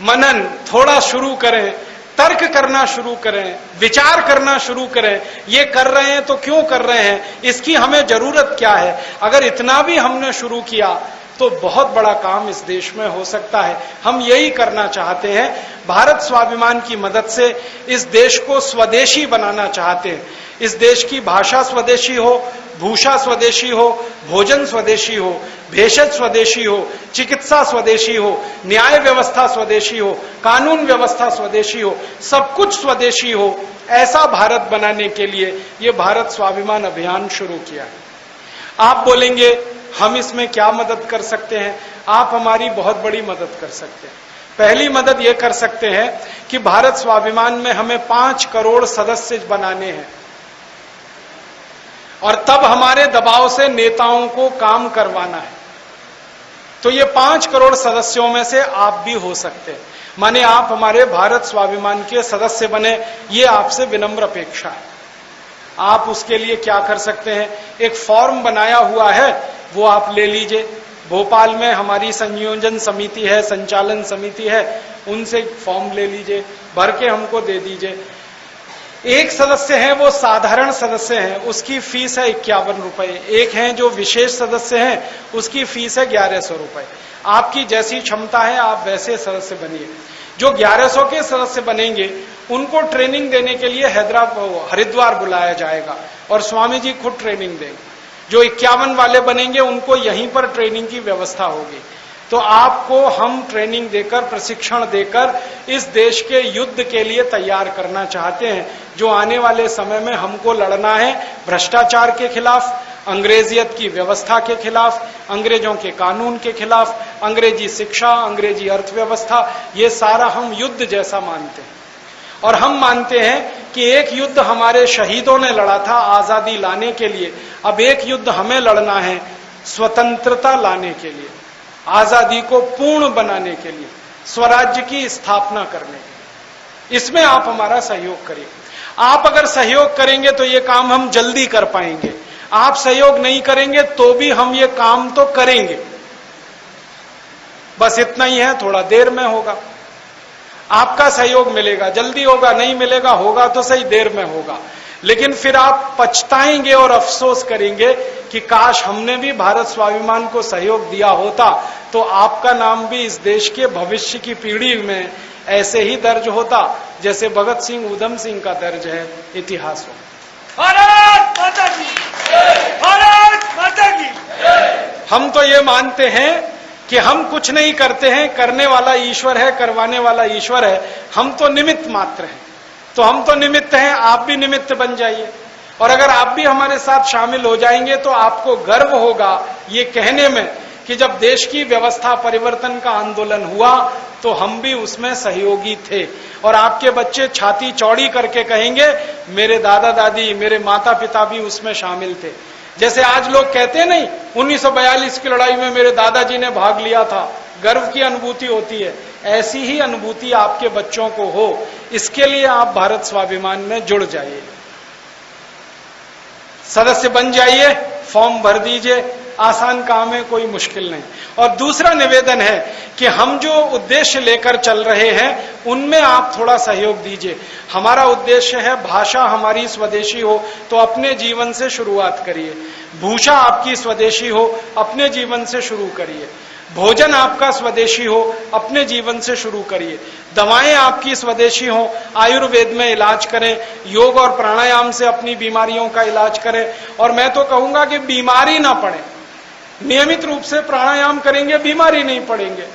मनन थोड़ा शुरू करें, तर्क करना शुरू करें, विचार करना शुरू करें, ये कर रहे हैं तो क्यों कर रहे हैं, इसकी हमें जरूरत क्या है। अगर इतना भी हमने शुरू किया तो बहुत बड़ा काम इस देश में हो सकता है। हम यही करना चाहते हैं। भारत स्वाभिमान की मदद से इस देश को स्वदेशी बनाना चाहते हैं। इस देश की भाषा स्वदेशी हो, भूषा स्वदेशी हो, भोजन स्वदेशी हो, भेषज स्वदेशी हो, चिकित्सा स्वदेशी हो, न्याय व्यवस्था स्वदेशी हो, कानून व्यवस्था स्वदेशी हो, सब कुछ स्वदेशी हो। ऐसा भारत बनाने के लिए ये भारत स्वाभिमान अभियान शुरू किया है। आप बोलेंगे हम इसमें क्या मदद कर सकते हैं। आप हमारी बहुत बड़ी मदद कर सकते हैं। पहली मदद ये कर सकते हैं कि भारत स्वाभिमान में हमें 5 करोड़ सदस्य बनाने हैं और तब हमारे दबाव से नेताओं को काम करवाना है। तो ये 5 करोड़ सदस्यों में से आप भी हो सकते हैं। माने आप हमारे भारत स्वाभिमान के सदस्य बने, ये आपसे विनम्र अपेक्षा है। आप उसके लिए क्या कर सकते हैं, एक फॉर्म बनाया हुआ है, वो आप ले लीजिए। भोपाल में हमारी संयोजन समिति है, संचालन समिति है, उनसे फॉर्म ले लीजिए, भर के हमको दे दीजिए। एक सदस्य है वो साधारण सदस्य हैं, उसकी फीस है 51 रुपए। एक हैं जो विशेष सदस्य हैं, उसकी फीस है 1100 रुपए। आपकी जैसी क्षमता है आप वैसे सदस्य बनिए। जो 1100 के सदस्य बनेंगे उनको ट्रेनिंग देने के लिए हरिद्वार बुलाया जाएगा और स्वामी जी खुद ट्रेनिंग देंगे। जो 51 वाले बनेंगे उनको यहीं पर ट्रेनिंग की व्यवस्था होगी। तो आपको हम ट्रेनिंग देकर, प्रशिक्षण देकर इस देश के युद्ध के लिए तैयार करना चाहते हैं, जो आने वाले समय में हमको लड़ना है भ्रष्टाचार के खिलाफ, अंग्रेजियत की व्यवस्था के खिलाफ, अंग्रेजों के कानून के खिलाफ, अंग्रेजी शिक्षा, अंग्रेजी अर्थव्यवस्था, ये सारा हम युद्ध जैसा मानते हैं। और हम मानते हैं कि एक युद्ध हमारे शहीदों ने लड़ा था आजादी लाने के लिए, अब एक युद्ध हमें लड़ना है स्वतंत्रता लाने के लिए, आजादी को पूर्ण बनाने के लिए, स्वराज्य की स्थापना करने के लिए। इसमें आप हमारा सहयोग करिए। आप अगर सहयोग करेंगे तो ये काम हम जल्दी कर पाएंगे। आप सहयोग नहीं करेंगे तो भी हम ये काम तो करेंगे, बस इतना ही है, थोड़ा देर में होगा। आपका सहयोग मिलेगा, जल्दी होगा, नहीं मिलेगा, होगा तो सही, देर में होगा। लेकिन फिर आप पछताएंगे और अफसोस करेंगे कि काश हमने भी भारत स्वाभिमान को सहयोग दिया होता तो आपका नाम भी इस देश के भविष्य की पीढ़ी में ऐसे ही दर्ज होता जैसे भगत सिंह, उधम सिंह का दर्ज है इतिहास में। भारत माता की, भारत माता की। हम तो ये मानते हैं कि हम कुछ नहीं करते हैं, करने वाला ईश्वर है, करवाने वाला ईश्वर है, हम तो निमित्त मात्र हैं। तो हम तो निमित्त हैं, आप भी निमित्त बन जाइए। और अगर आप भी हमारे साथ शामिल हो जाएंगे तो आपको गर्व होगा ये कहने में कि जब देश की व्यवस्था परिवर्तन का आंदोलन हुआ तो हम भी उसमें सहयोगी थे। और आपके बच्चे छाती चौड़ी करके कहेंगे मेरे दादा दादी, मेरे माता पिता भी उसमें शामिल थे। जैसे आज लोग कहते नहीं 1942 की लड़ाई में मेरे दादाजी ने भाग लिया था, गर्व की अनुभूति होती है, ऐसी ही अनुभूति आपके बच्चों को हो, इसके लिए आप भारत स्वाभिमान में जुड़ जाइए, सदस्य बन जाइए, फॉर्म भर दीजिए, आसान काम है, कोई मुश्किल नहीं। और दूसरा निवेदन है कि हम जो उद्देश्य लेकर चल रहे हैं उनमें आप थोड़ा सहयोग दीजिए। हमारा उद्देश्य है भाषा हमारी स्वदेशी हो तो अपने जीवन से शुरुआत करिए, भूषा आपकी स्वदेशी हो अपने जीवन से शुरू करिए, भोजन आपका स्वदेशी हो अपने जीवन से शुरू करिए, दवाएं आपकी स्वदेशी हो आयुर्वेद में इलाज करें, योग और प्राणायाम से अपनी बीमारियों का इलाज करें। और मैं तो कहूंगा कि बीमारी ना पड़े, नियमित रूप से प्राणायाम करेंगे बीमारी नहीं पड़ेंगे,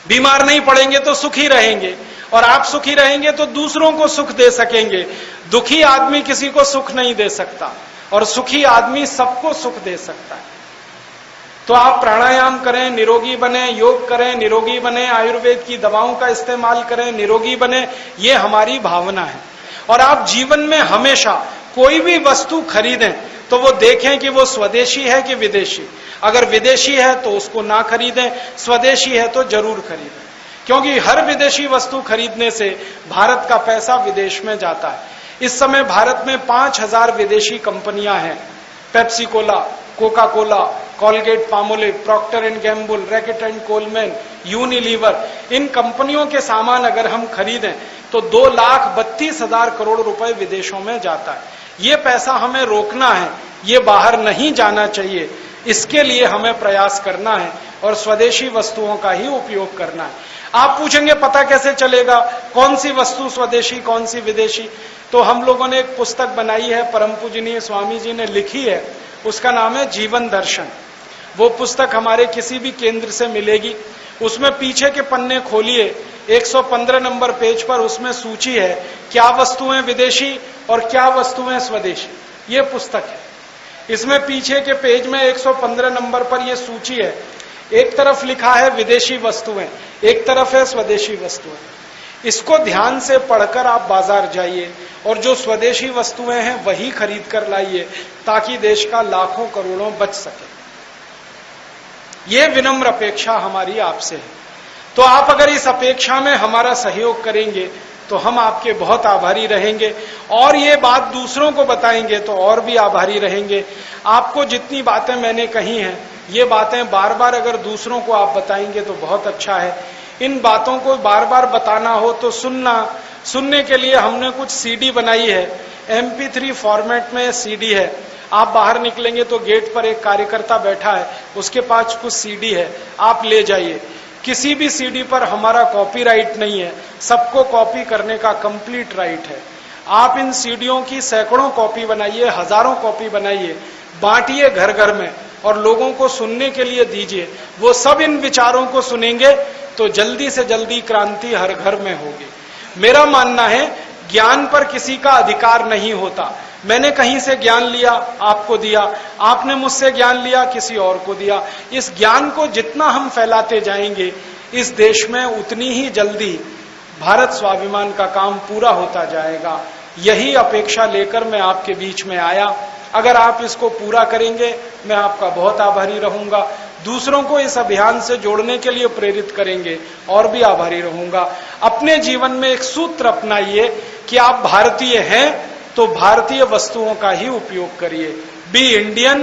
बीमार नहीं पड़ेंगे तो सुखी रहेंगे, और आप सुखी रहेंगे तो दूसरों को सुख दे सकेंगे। दुखी आदमी किसी को सुख नहीं दे सकता और सुखी आदमी सबको सुख दे सकता है। तो आप प्राणायाम करें, निरोगी बने, योग करें, निरोगी बने, आयुर्वेद की दवाओं का इस्तेमाल करें, निरोगी बने, ये हमारी भावना है। और आप जीवन में हमेशा कोई भी वस्तु खरीदें तो वो देखें कि वो स्वदेशी है कि विदेशी। अगर विदेशी है तो उसको ना खरीदें, स्वदेशी है तो जरूर खरीदें, क्योंकि हर विदेशी वस्तु खरीदने से भारत का पैसा विदेश में जाता है। इस समय भारत में 5000 विदेशी कंपनियां हैं, Pepsi cola, Coca cola, Colgate Palmolive, Procter and Gamble, Reckitt and Colman, Unilever, इन कंपनियों के सामान अगर हम खरीदें तो 2,32,000 करोड़ रुपए विदेशों में जाता है। ये पैसा हमें रोकना है, ये बाहर नहीं जाना चाहिए। इसके लिए हमें प्रयास करना है और स्वदेशी वस्तुओं का ही उपयोग करना है। आप पूछेंगे पता कैसे चलेगा कौन सी वस्तु स्वदेशी कौन सी विदेशी? तो हम लोगों ने एक पुस्तक बनाई है, परम पूजनीय स्वामी जी ने लिखी है, उसका नाम है जीवन दर्शन। वो पुस्तक हमारे किसी भी केंद्र से मिलेगी। उसमें पीछे के पन्ने खोलिए, 115 नंबर पेज पर उसमें सूची है क्या वस्तुएं विदेशी और क्या वस्तुएं स्वदेशी। ये पुस्तक है। इसमें पीछे के पेज में 115 नंबर पर यह सूची है। एक तरफ लिखा है विदेशी वस्तुएं, एक तरफ है स्वदेशी वस्तुएं। इसको ध्यान से पढ़कर आप बाजार जाइए और जो स्वदेशी वस्तुएं हैं वही खरीद कर लाइए ताकि देश का लाखों करोड़ों बच सके। ये विनम्र अपेक्षा हमारी आपसे है। तो आप अगर इस अपेक्षा में हमारा सहयोग करेंगे तो हम आपके बहुत आभारी रहेंगे और ये बात दूसरों को बताएंगे तो और भी आभारी रहेंगे। आपको जितनी बातें मैंने कही हैं, ये बातें बार बार अगर दूसरों को आप बताएंगे तो बहुत अच्छा है। इन बातों को बार बार बताना हो तो सुनने के लिए हमने कुछ सीडी बनाई है। MP3 फॉर्मेट में सीडी है। आप बाहर निकलेंगे तो गेट पर एक कार्यकर्ता बैठा है, उसके पास कुछ सीडी है, आप ले जाइए। किसी भी सीडी पर हमारा कॉपीराइट नहीं है, सबको कॉपी करने का कंप्लीट राइट है। आप इन सीडियों की सैकड़ों कॉपी बनाइए, हजारों कॉपी बनाइए, बांटिए घर घर में और लोगों को सुनने के लिए दीजिए। वो सब इन विचारों को सुनेंगे तो जल्दी से जल्दी क्रांति हर घर में होगी। मेरा मानना है ज्ञान पर किसी का अधिकार नहीं होता। मैंने कहीं से ज्ञान लिया, आपको दिया, आपने मुझसे ज्ञान लिया, किसी और को दिया। इस ज्ञान को जितना हम फैलाते जाएंगे इस देश में उतनी ही जल्दी भारत स्वाभिमान का काम पूरा होता जाएगा। यही अपेक्षा लेकर मैं आपके बीच में आया। अगर आप इसको पूरा करेंगे मैं आपका बहुत आभारी रहूंगा। दूसरों को इस अभियान से जोड़ने के लिए प्रेरित करेंगे और भी आभारी रहूंगा। अपने जीवन में एक सूत्र अपनाइए कि आप भारतीय हैं तो भारतीय वस्तुओं का ही उपयोग करिए। बी इंडियन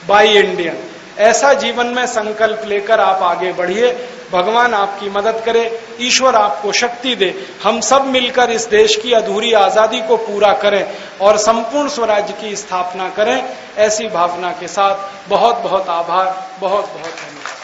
बाय इंडियन, ऐसा जीवन में संकल्प लेकर आप आगे बढ़िए। भगवान आपकी मदद करे, ईश्वर आपको शक्ति दे। हम सब मिलकर इस देश की अधूरी आजादी को पूरा करें और संपूर्ण स्वराज्य की स्थापना करें। ऐसी भावना के साथ बहुत बहुत आभार, बहुत बहुत धन्यवाद।